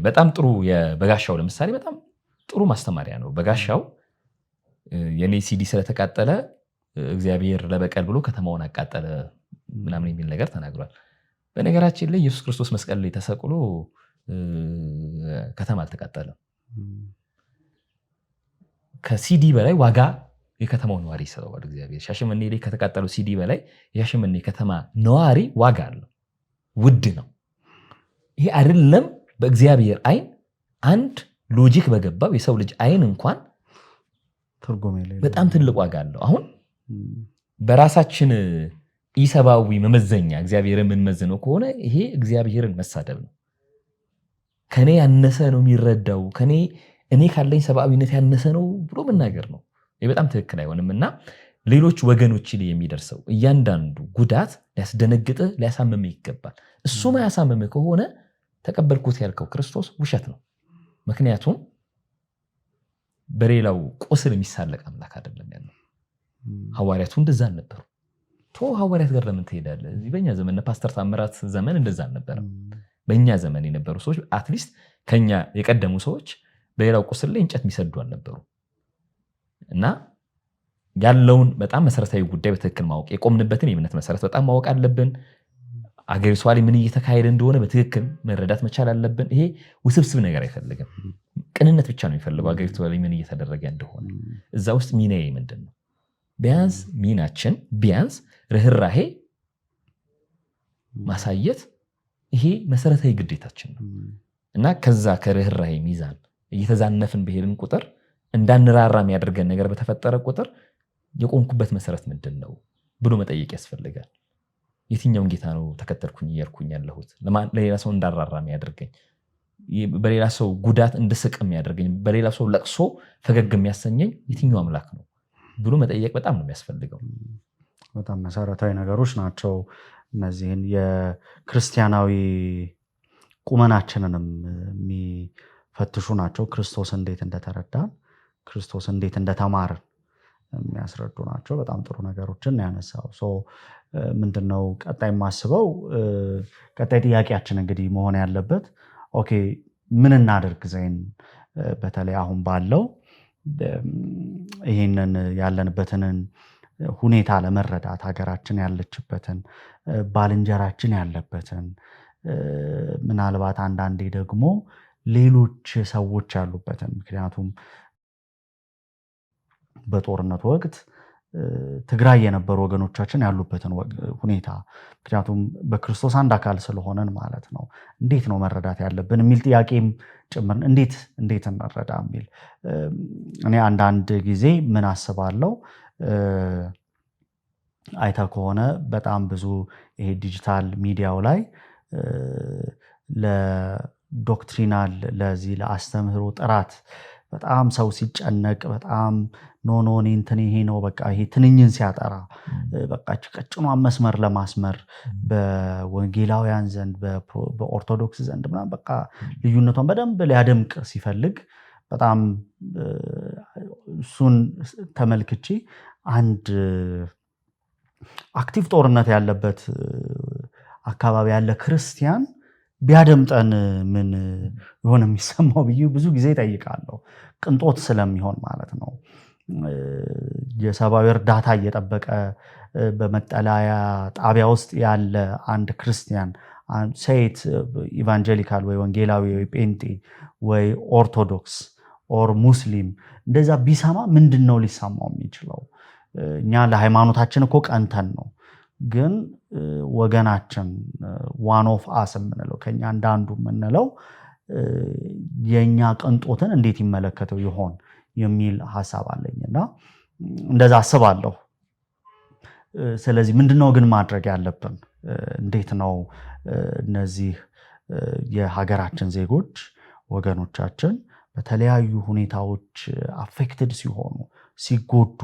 በጣም ጥሩ የበጋሻው ለምሳሌ በጣም ጥሩ ማስተማሪያ ነው። በጋሻው የኔ ሲዲ ስለተቃጠለ እግዚአብሔር ለበቀል ብሎ ከተማውን አቃጠለ ምናምን የሚል ነገር ተናግሯል። በነገራችን ላይ ኢየሱስ ክርስቶስ መስቀል ላይ ተሰቅሎ ከተማ አልተቃጠለም። ከሲዲ በላይ ዋጋ የከተማው ነዋሪ ይሰጠዋል እግዚአብሔር። ሻሸመኔ ላይ ከተቃጠለው ሲዲ በላይ የሻሸመኔ ከተማ ነዋሪ ዋጋ አለው፣ ውድ ነው። ይሄ አይደለም በእግዚአብሔር አይን አንድ ሎጂክ በገባው የሰው ልጅ አይን እንኳን በጣም ትልቅ ዋጋ አለው። አሁን በራሳችን ኢሰባዊ መመዘኛ እግዚአብሔርን የምንመዝነው ከሆነ ይሄ እግዚአብሔርን መሳደብ ነው። ከኔ ያነሰ ነው የሚረዳው፣ እኔ ካለኝ ሰብአዊነት ያነሰ ነው ብሎ መናገር ነው። ይሄ በጣም ትክክል አይሆንም። እና ሌሎች ወገኖች ላይ የሚደርሰው እያንዳንዱ ጉዳት ሊያስደነግጥ ሊያሳምም ይገባል። እሱ ማያሳምም ከሆነ ተቀበልኩት ያልከው ክርስቶስ ውሸት ነው። ምክንያቱም በሌላው ቁስል የሚሳለቅ አምላክ አይደለም ያለው። ሐዋርያቱ እንደዛ አልነበሩ። ሐዋርያት ጋር ለምን ትሄዳለህ? በእኛ ዘመን ፓስተር ታምራት ዘመን እንደዛ አልነበረም። በእኛ ዘመን የነበሩ ሰዎች አትሊስት ከኛ የቀደሙ ሰዎች በሌላው ቁስል ላይ እንጨት የሚሰዱ አልነበሩ። እና ያለውን በጣም መሰረታዊ ጉዳይ በትክክል ማወቅ፣ የቆምንበትን የእምነት መሰረት በጣም ማወቅ አለብን። አገሪቷ ላይ ምን እየተካሄደ እንደሆነ በትክክል መረዳት መቻል አለብን። ይሄ ውስብስብ ነገር አይፈልግም፣ ቅንነት ብቻ ነው የሚፈልገው። አገሪቷ ላይ ምን እየተደረገ እንደሆነ እዛ ውስጥ ሚናዬ ምንድን ነው? ቢያንስ ሚናችን ቢያንስ ርህራሄ ማሳየት ይሄ መሰረታዊ ግዴታችን ነው። እና ከዛ ከርህራሄ ሚዛን እየተዛነፍን በሄድን ቁጥር እንዳንራራ የሚያደርገን ነገር በተፈጠረ ቁጥር የቆምኩበት መሰረት ምንድን ነው ብሎ መጠየቅ ያስፈልጋል። የትኛውን ጌታ ነው ተከተልኩኝ እያልኩኝ ያለሁት? ለሌላ ሰው እንዳራራ የሚያደርገኝ፣ በሌላ ሰው ጉዳት እንድስቅ የሚያደርገኝ፣ በሌላ ሰው ለቅሶ ፈገግ የሚያሰኘኝ የትኛው አምላክ ነው ብሎ መጠየቅ በጣም ነው የሚያስፈልገው። በጣም መሰረታዊ ነገሮች ናቸው። እነዚህን የክርስቲያናዊ ቁመናችንንም የሚፈትሹ ናቸው። ክርስቶስ እንዴት እንደተረዳን፣ ክርስቶስ እንዴት እንደተማርን የሚያስረዱ ናቸው። በጣም ጥሩ ነገሮችን ያነሳው። ምንድነው ቀጣይ የማስበው ቀጣይ ጥያቄያችን እንግዲህ መሆን ያለበት ኦኬ ምን እናደርግ ዘይን በተለይ አሁን ባለው ይህንን ያለንበትን ሁኔታ ለመረዳት ሀገራችን ያለችበትን ባልንጀራችን ያለበትን ምናልባት አንዳንዴ ደግሞ ሌሎች ሰዎች ያሉበትን ምክንያቱም በጦርነት ወቅት ትግራይ የነበሩ ወገኖቻችን ያሉበትን ሁኔታ ምክንያቱም በክርስቶስ አንድ አካል ስለሆነን ማለት ነው እንዴት ነው መረዳት ያለብን የሚል ጥያቄም ጭምር እንዴት እንረዳ የሚል እኔ አንዳንድ ጊዜ ምን አስባለሁ አይታ ከሆነ በጣም ብዙ ይሄ ዲጂታል ሚዲያው ላይ ለዶክትሪናል ለዚህ ለአስተምህሮ ጥራት በጣም ሰው ሲጨነቅ በጣም ኖ እንትን ይሄ ነው በቃ ይሄ ትንኝን ሲያጠራ በቃ ቀጭኗን መስመር ለማስመር በወንጌላውያን ዘንድ በኦርቶዶክስ ዘንድ ምናምን በቃ ልዩነቷን በደንብ ሊያደምቅ ሲፈልግ በጣም እሱን ተመልክቼ አንድ አክቲቭ ጦርነት ያለበት አካባቢ ያለ ክርስቲያን ቢያደምጠን ምን ይሆን የሚሰማው ብዬ ብዙ ጊዜ ጠይቃለሁ። ቅንጦት ስለሚሆን ማለት ነው። የሰብአዊ እርዳታ እየጠበቀ በመጠለያ ጣቢያ ውስጥ ያለ አንድ ክርስቲያን ሴት ኢቫንጀሊካል ወይ ወንጌላዊ ወይ ጴንጤ ወይ ኦርቶዶክስ ኦር ሙስሊም እንደዛ ቢሰማ ምንድነው ሊሰማው የሚችለው? እኛ ለሃይማኖታችን እኮ ቀንተን ነው ግን ወገናችን ዋን ኦፍ አስ የምንለው ከኛ እንዳንዱ የምንለው የኛ ቅንጦትን እንዴት ይመለከተው ይሆን የሚል ሐሳብ አለኝና እንደዛ አስባለሁ። ስለዚህ ምንድነው ግን ማድረግ ያለብን እንዴት ነው እነዚህ የሀገራችን ዜጎች ወገኖቻችን በተለያዩ ሁኔታዎች አፌክትድ ሲሆኑ ሲጎዱ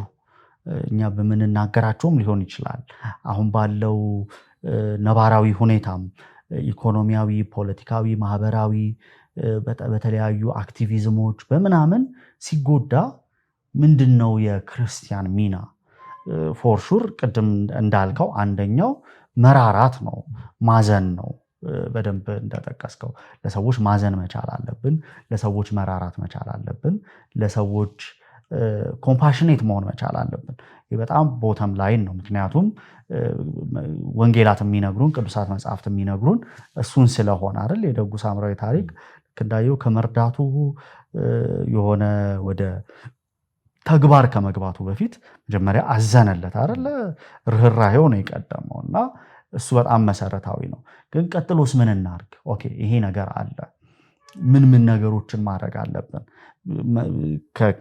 እኛ በምንናገራቸውም ሊሆን ይችላል አሁን ባለው ነባራዊ ሁኔታም ኢኮኖሚያዊ ፖለቲካዊ ማህበራዊ በተለያዩ አክቲቪዝሞች በመናምን ሲጎዳ ምንድነው የክርስቲያን ሚና ፎር ሹር ቅድም እንዳልከው አንደኛው መራራት ነው ማዘን ነው በደንብ እንደተጠቀስከው ለሰዎች ማዘን መቻል አለብን ለሰዎች መራራት መቻል አለብን ለሰዎች ኮምፓሽኔት መሆን መቻል አለብን ይህ በጣም ቦተም ላይን ነው ምክንያቱም ወንጌላት የሚነግሩን ቅዱሳት መጻሕፍት የሚነግሩን እሱን ስለሆነ አይደል የደጉ ሳምራዊ ታሪክ እንዳየው ከመርዳቱ የሆነ ወደ ተግባር ከመግባቱ በፊት መጀመሪያ አዘነለት አይደል ርህራሄው ነው የቀደመውና እሱ በጣም መሰረታዊ ነው ግን ቀጥሎስ ምን እናርግ ኦኬ ይሄ ነገር አለ ምን ነገሮችን ማድረግ አለብን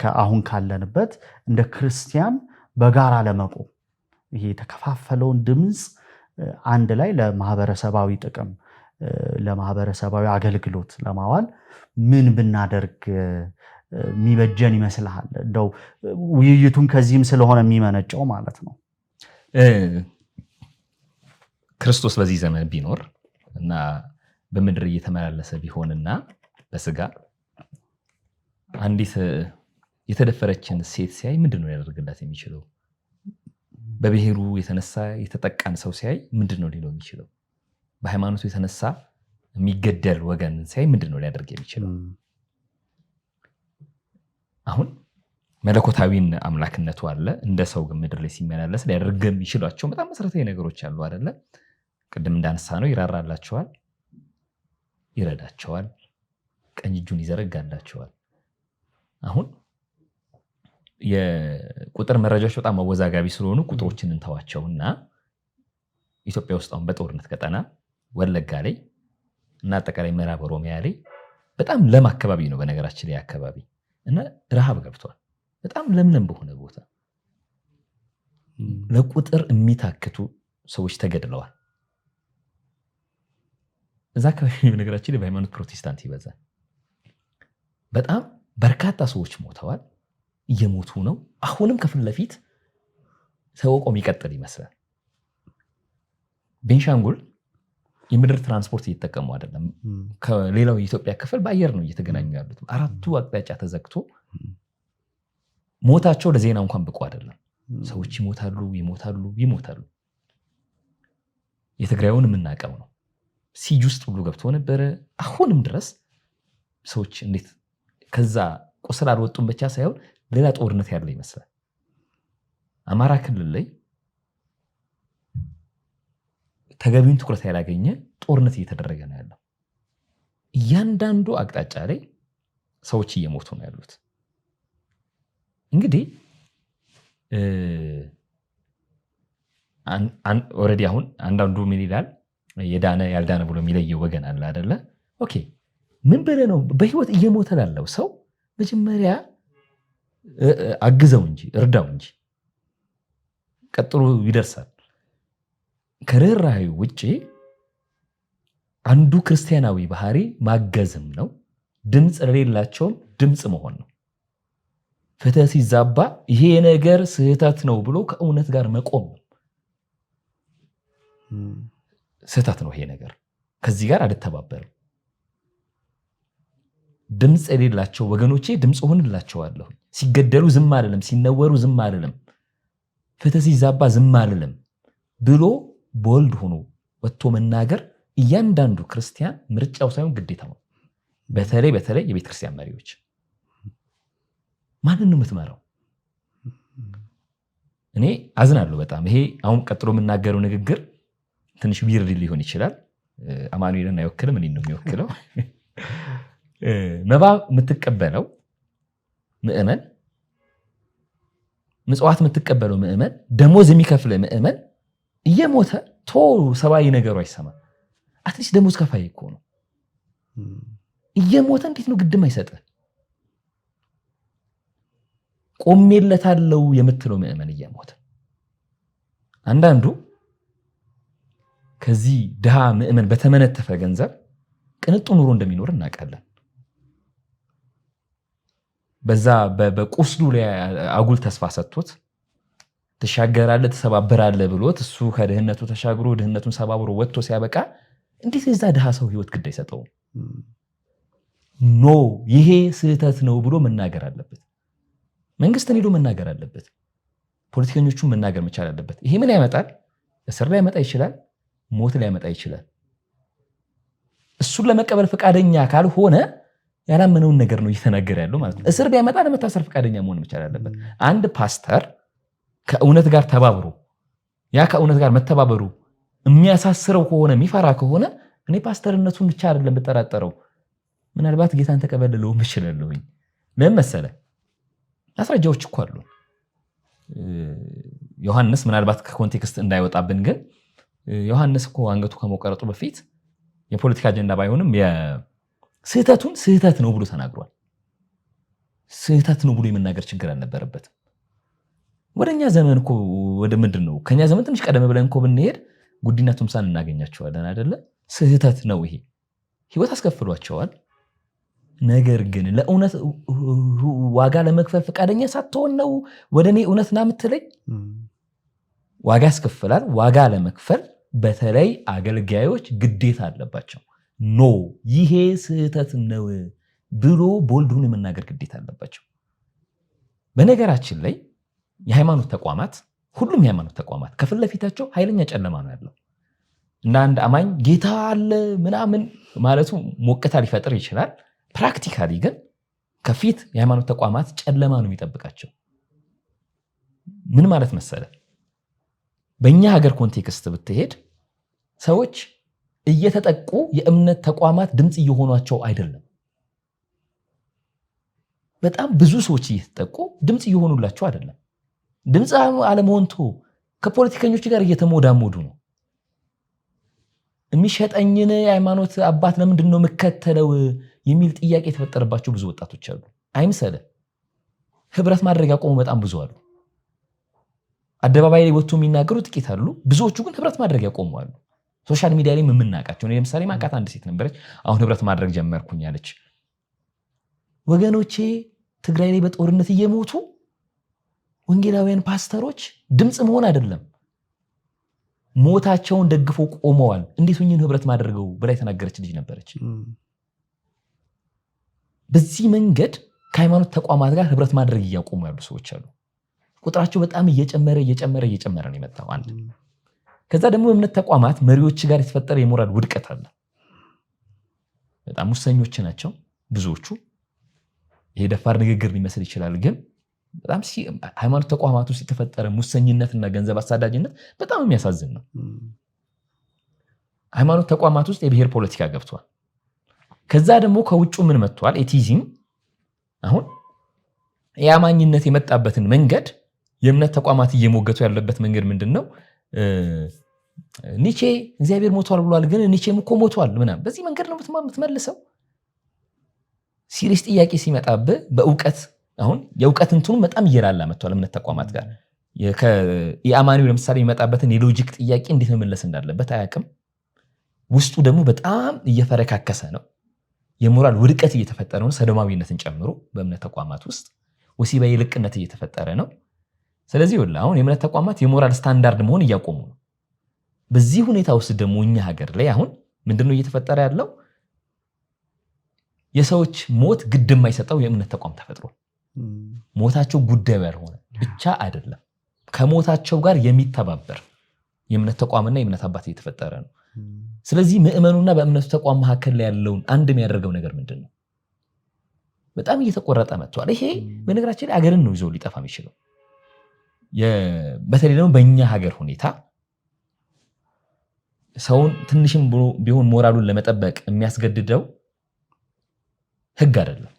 ከአሁን ካለንበት እንደ ክርስቲያን በጋራ ለመቆም ይሄ የተከፋፈለውን ድምጽ አንድ ላይ ለማህበረሰባዊ ጥቅም ለማህበረሰባዊ አገልግሎት ለማዋል ምን ብናደርግ የሚበጀን ይመስልሃል እንደው ውይይቱን ከዚህም ስለሆነ የሚመነጨው ማለት ነው ክርስቶስ በዚህ ዘመን ቢኖር እና በምድር እየተመላለሰ ቢሆንና በስጋ አንዲት የተደፈረችን ሴት ሲያይ ምንድነው ያደርግላት የሚችለው በብሔሩ የተነሳ የተጠቃን ሰው ሲያይ ምንድነው ሊለው የሚችለው በሃይማኖቱ የተነሳ የሚገደል ወገን ሲያይ ምንድነው ሊያደርግ የሚችለው አሁን መለኮታዊን አምላክነቱ አለ እንደ ሰው ምድር ላይ ሲመላለስ ሊያደርግ የሚችላቸው በጣም መሰረታዊ ነገሮች አሉ አይደለ ቅድም እንዳነሳ ነው ይራራላቸዋል ይረዳቸዋል ቀኝ እጁን ይዘረጋላቸዋል አሁን የቁጥር መረጃዎች በጣም አወዛጋቢ ስለሆኑ ቁጥሮችን እንተዋቸውና ኢትዮጵያ ውስጥ አሁን በጦርነት ቀጠና ወለጋ ላይ እና አጠቃላይ ምዕራብ ኦሮሚያ ላይ በጣም ለም አካባቢ ነው በነገራችን ላይ አካባቢ እና ረሃብ ገብቷል በጣም ለምለም በሆነ ቦታ ለቁጥር የሚታክቱ ሰዎች ተገድለዋል እዛ አካባቢ በነገራችን ላይ በሃይማኖት ፕሮቴስታንት ይበዛል በጣም በርካታ ሰዎች ሞተዋል እየሞቱ ነው አሁንም ከፊት ለፊት ሰውቆም ይቀጥል ይመስላል ቤንሻንጉል የምድር ትራንስፖርት እየተጠቀሙ አይደለም ከሌላው የኢትዮጵያ ክፍል በአየር ነው እየተገናኙ ያሉት አራቱ አቅጣጫ ተዘግቶ ሞታቸው ለዜና እንኳን ብቁ አይደለም ሰዎች ይሞታሉ የትግራዩን የምናውቀው ነው ሲጅ ውስጥ ሁሉ ገብቶ ነበረ አሁንም ድረስ ሰዎች እንዴት ከዛ ቁስል አልወጡም ብቻ ሳይሆን ሌላ ጦርነት ያለ ይመስላል አማራ ክልል ላይ ተገቢውን ትኩረት ያላገኘ ጦርነት እየተደረገ ነው ያለው እያንዳንዱ አቅጣጫ ላይ ሰዎች እየሞቱ ነው ያሉት እንግዲህ ኦሬዲ አሁን አንዳንዱ ምን ይላል የዳነ ያልዳነ ብሎ የሚለየው ወገን አለ አይደለ ኦኬ ምን በለ ነው በህይወት እየሞተ ላለው ሰው መጀመሪያ አግዘው እንጂ እርዳው እንጂ ቀጥሎ ይደርሳል ከርህራሄ ውጪ አንዱ ክርስቲያናዊ ባህሪ ማገዝም ነው ድምጽ ለሌላቸው ድምጽ መሆን ነው ፍትህ ሲዛባ ይሄ ነገር ስህተት ነው ብሎ ከእውነት ጋር መቆም ነው ስህተት ነው ይሄ ነገር ከዚህ ጋር አልተባበርም ድምጽ የሌላቸው ወገኖቼ ድምጽ ሆንላቸዋለሁ ሲገደሉ ዝም አልልም ሲነወሩ ዝም አልልም ፍትህ ሲዛባ ዝም አልልም ብሎ ቦልድ ሆኖ ወጥቶ መናገር እያንዳንዱ ክርስቲያን ምርጫው ሳይሆን ግዴታው ነው በተለይ የቤተ ክርስቲያን መሪዎች ማንን ነው የምትመራው እኔ አዝናለሁ በጣም ይሄ አሁን ቀጥሎ የምናገረው ንግግር ትንሽ ዊርድ ሊሆን ይችላል አማኑኤልን አይወክልም እኔን ነው የሚወክለው መባ የምትቀበለው ምእመን ምጽዋት የምትቀበለው ምእመን ደሞዝ የሚከፍለ ምእመን እየሞተ ሰባይ ነገሩ አይሰማ አትሊስት ደሞዝ ከፋይ እኮ ነው እየሞተ እንዴት ነው ግድም አይሰጥ ቆሜለታለው የምትለው ምእመን እየሞተ አንዳንዱ ከዚህ ድሃ ምእመን በተመነተፈ ገንዘብ ቅንጡ ኑሮ እንደሚኖር እናውቃለን። በዛ በቁስሉ ላይ አጉል ተስፋ ሰጥቶት ተሻገራለ ተሰባበራለ ብሎት እሱ ከድህነቱ ተሻግሮ ድህነቱን ሰባብሮ ወጥቶ ሲያበቃ እንዴት እዛ ድሃ ሰው ህይወት ግድ አይሰጠውም? ኖ ይሄ ስህተት ነው ብሎ መናገር አለበት። መንግስትን ሄዶ መናገር አለበት። ፖለቲከኞቹን መናገር መቻል አለበት። ይሄ ምን ያመጣል? እስር ላይ ያመጣ ይችላል፣ ሞት ላይ ያመጣ ይችላል። እሱን ለመቀበል ፈቃደኛ ካልሆነ ያላመነውን ነገር ነው እየተናገረ ያለው ማለት ነው። እስር ቢያመጣ ለመታሰር ፈቃደኛ መሆን መቻል አለበት። አንድ ፓስተር ከእውነት ጋር ተባብሮ ያ ከእውነት ጋር መተባበሩ የሚያሳስረው ከሆነ የሚፈራ ከሆነ እኔ ፓስተርነቱን ብቻ አይደለም ብጠራጠረው ምናልባት ጌታን ተቀበልለው ምችላለሁኝ። ለምን መሰለ? ማስረጃዎች እኮ አሉ። ዮሐንስ ምናልባት ከኮንቴክስት እንዳይወጣብን ግን ዮሐንስ እኮ አንገቱ ከመቆረጡ በፊት የፖለቲካ አጀንዳ ባይሆንም ስህተቱን ስህተት ነው ብሎ ተናግሯል። ስህተት ነው ብሎ የመናገር ችግር አልነበረበትም። ወደኛ ዘመን እኮ ወደ ምንድን ነው ከኛ ዘመን ትንሽ ቀደም ብለን እኮ ብንሄድ ጉዲና ቱምሳን እናገኛቸዋለን አይደለ? ስህተት ነው ይሄ፣ ህይወት አስከፍሏቸዋል። ነገር ግን ለእውነት ዋጋ ለመክፈል ፈቃደኛ ሳትሆን ነው ወደኔ እውነትና የምትለኝ። ዋጋ ያስከፍላል። ዋጋ ለመክፈል በተለይ አገልጋዮች ግዴታ አለባቸው። ኖ ይሄ ስህተት ነው ብሎ ቦልዱን የመናገር ግዴታ አለባቸው። በነገራችን ላይ የሃይማኖት ተቋማት ሁሉም የሃይማኖት ተቋማት ከፊት ለፊታቸው ኃይለኛ ጨለማ ነው ያለው እና አንድ አማኝ ጌታ አለ ምናምን ማለቱ ሞቅታ ሊፈጥር ይችላል። ፕራክቲካሊ ግን ከፊት የሃይማኖት ተቋማት ጨለማ ነው የሚጠብቃቸው። ምን ማለት መሰለ? በእኛ ሀገር ኮንቴክስት ብትሄድ ሰዎች እየተጠቁ የእምነት ተቋማት ድምፅ እየሆኗቸው አይደለም። በጣም ብዙ ሰዎች እየተጠቁ ድምፅ እየሆኑላቸው አይደለም። ድምፅ አለመሆንቶ ከፖለቲከኞች ጋር እየተሞዳሞዱ ነው። የሚሸጠኝን የሃይማኖት አባት ለምንድን ነው የምከተለው የሚል ጥያቄ የተፈጠረባቸው ብዙ ወጣቶች አሉ። አይምሰለ ህብረት ማድረግ ያቆሙ በጣም ብዙ አሉ። አደባባይ ላይ ወጥቶ የሚናገሩ ጥቂት አሉ። ብዙዎቹ ግን ህብረት ማድረግ ያቆሙ አሉ። ሶሻል ሚዲያ ላይ የምናውቃቸው ነው። ለምሳሌ ማንቃት አንድ ሴት ነበረች፣ አሁን ህብረት ማድረግ ጀመርኩኝ አለች። ወገኖቼ ትግራይ ላይ በጦርነት እየሞቱ ወንጌላውያን ፓስተሮች ድምፅ መሆን አይደለም ሞታቸውን ደግፈው ቆመዋል። እንዴት ሆኜ ህብረት ማድረገው ብላ የተናገረች ልጅ ነበረች። በዚህ መንገድ ከሃይማኖት ተቋማት ጋር ህብረት ማድረግ እያቆሙ ያሉ ሰዎች አሉ። ቁጥራቸው በጣም እየጨመረ ነው የመጣው። አንድ ከዛ ደግሞ የእምነት ተቋማት መሪዎች ጋር የተፈጠረ የሞራል ውድቀት አለ። በጣም ሙሰኞች ናቸው ብዙዎቹ። ይሄ ደፋር ንግግር ሊመስል ይችላል፣ ግን በጣም ሃይማኖት ተቋማት ውስጥ የተፈጠረ ሙሰኝነትና ገንዘብ አሳዳጅነት በጣም የሚያሳዝን ነው። ሃይማኖት ተቋማት ውስጥ የብሔር ፖለቲካ ገብቷል። ከዛ ደግሞ ከውጭ ምን መጥቷል? ኤቲዝም። አሁን የአማኝነት የመጣበትን መንገድ የእምነት ተቋማት እየሞገቱ ያለበት መንገድ ምንድነው? ኒቼ እግዚአብሔር ሞቷል ብሏል፣ ግን ኒቼም እኮ ሞቷል ምናምን። በዚህ መንገድ ነው የምትመልሰው? ሲሪየስ ጥያቄ ሲመጣብህ በእውቀት አሁን የእውቀት እንትኑ በጣም እየላላ መጥቷል እምነት ተቋማት ጋር። የአማኒው ለምሳሌ የሚመጣበትን የሎጂክ ጥያቄ እንዴት መመለስ እንዳለበት አያውቅም። ውስጡ ደግሞ በጣም እየፈረካከሰ ነው። የሞራል ውድቀት እየተፈጠረ ነው፣ ሰዶማዊነትን ጨምሮ በእምነት ተቋማት ውስጥ ወሲባዊ ልቅነት እየተፈጠረ ነው። ስለዚህ አሁን የእምነት ተቋማት የሞራል ስታንዳርድ መሆን እያቆሙ ነው። በዚህ ሁኔታ ውስጥ ደግሞ እኛ ሀገር ላይ አሁን ምንድነው እየተፈጠረ ያለው? የሰዎች ሞት ግድ የማይሰጠው የእምነት ተቋም ተፈጥሮ ሞታቸው ጉዳዩ ያልሆነ ብቻ አይደለም፣ ከሞታቸው ጋር የሚተባበር የእምነት ተቋምና የእምነት አባት እየተፈጠረ ነው። ስለዚህ ምእመኑና በእምነቱ ተቋም መካከል ላይ ያለውን አንድ የሚያደርገው ነገር ምንድነው? በጣም እየተቆረጠ መጥቷል። ይሄ በነገራችን ላይ አገርን ነው ይዞ ሊጠፋ የሚችለው። በተለይ ደግሞ በእኛ ሀገር ሁኔታ ሰውን ትንሽም ቢሆን ሞራሉን ለመጠበቅ የሚያስገድደው ህግ አይደለም።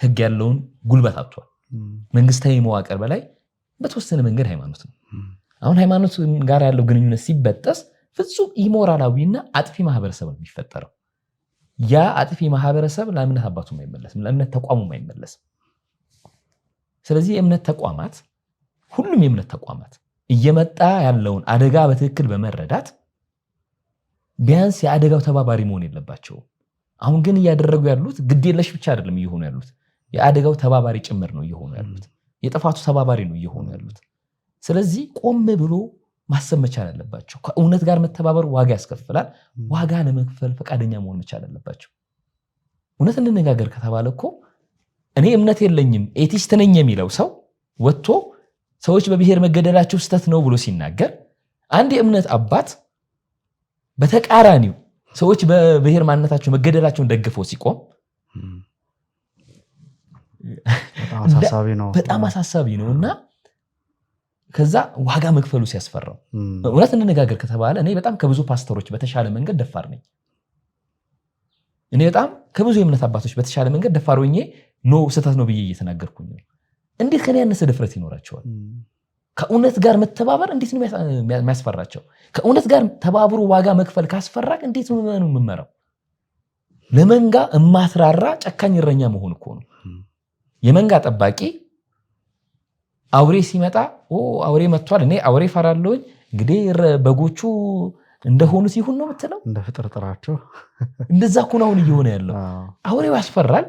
ህግ ያለውን ጉልበት አጥቷል። መንግስታዊ መዋቅር በላይ በተወሰነ መንገድ ሃይማኖት ነው። አሁን ሃይማኖት ጋር ያለው ግንኙነት ሲበጠስ ፍጹም ኢሞራላዊና አጥፊ ማህበረሰብ ነው የሚፈጠረው። ያ አጥፊ ማህበረሰብ ለእምነት አባቱም አይመለስም፣ ለእምነት ተቋሙም አይመለስም። ስለዚህ የእምነት ተቋማት ሁሉም የእምነት ተቋማት እየመጣ ያለውን አደጋ በትክክል በመረዳት ቢያንስ የአደጋው ተባባሪ መሆን የለባቸው። አሁን ግን እያደረጉ ያሉት ግዴለሽ ብቻ አይደለም እየሆኑ ያሉት፣ የአደጋው ተባባሪ ጭምር ነው እየሆኑ ያሉት፣ የጥፋቱ ተባባሪ ነው እየሆኑ ያሉት። ስለዚህ ቆም ብሎ ማሰብ መቻል አለባቸው። ከእውነት ጋር መተባበር ዋጋ ያስከፍላል። ዋጋ ለመክፈል ፈቃደኛ መሆን መቻል አለባቸው። እውነት እንነጋገር ከተባለ እኮ እኔ እምነት የለኝም ኤቲስት ነኝ የሚለው ሰው ወጥቶ ሰዎች በብሔር መገደላቸው ስተት ነው ብሎ ሲናገር፣ አንድ የእምነት አባት በተቃራኒው ሰዎች በብሔር ማንነታቸው መገደላቸውን ደግፎ ሲቆም በጣም አሳሳቢ ነው እና ከዛ ዋጋ መክፈሉ ሲያስፈራው፣ እውነት እንነጋገር ከተባለ እኔ በጣም ከብዙ ፓስተሮች በተሻለ መንገድ ደፋር ነኝ። እኔ በጣም ከብዙ የእምነት አባቶች በተሻለ መንገድ ደፋር ሆኜ ኖ ስተት ነው ብዬ እየተናገርኩኝ ነው። እንዴት ከኔ ያነሰ ድፍረት ይኖራቸዋል? ከእውነት ጋር መተባበር እንዴት ነው የሚያስፈራቸው? ከእውነት ጋር ተባብሮ ዋጋ መክፈል ካስፈራቅ እንዴት ነው የምመራው? ለመንጋ እማትራራ ጨካኝ እረኛ መሆን እኮ ነው። የመንጋ ጠባቂ አውሬ ሲመጣ አውሬ መጥቷል እኔ አውሬ ፈራለሁኝ እንግዲህ በጎቹ እንደሆኑ ሲሆን ነው የምትለው፣ እንደ ፍጥርጥራቸው እንደዛ እኮ ነው አሁን እየሆነ ያለው። አውሬው ያስፈራል።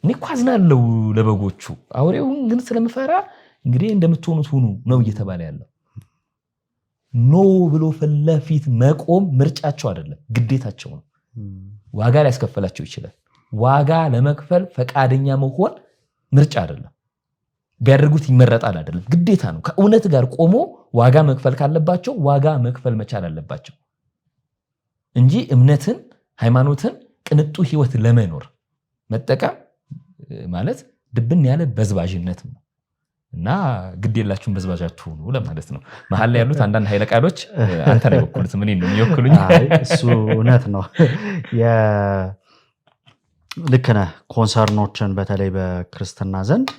እኔ እኮ አዝናለሁ ለበጎቹ፣ አውሬውን ግን ስለምፈራ እንግዲህ እንደምትሆኑት ሁኑ ነው እየተባለ ያለው። ኖ ብሎ ፈለፊት መቆም ምርጫቸው አይደለም፣ ግዴታቸው ነው። ዋጋ ሊያስከፈላቸው ይችላል። ዋጋ ለመክፈል ፈቃደኛ መሆን ምርጫ አይደለም። ቢያደርጉት ይመረጣል አይደለም፣ ግዴታ ነው። ከእውነት ጋር ቆሞ ዋጋ መክፈል ካለባቸው ዋጋ መክፈል መቻል አለባቸው እንጂ እምነትን፣ ሃይማኖትን ቅንጡ ህይወት ለመኖር መጠቀም ማለት ድብን ያለ በዝባዥነት ነው እና ግድ የላችሁም በዝባዥ አትሁኑ ለማለት ነው። መሀል ላይ ያሉት አንዳንድ ኃይለ ቃሎች አንተ ላይ ወኩሉት ምን ነው የሚወክሉኝ? እሱ እውነት ነው። ልክ ነህ። ኮንሰርኖችን በተለይ በክርስትና ዘንድ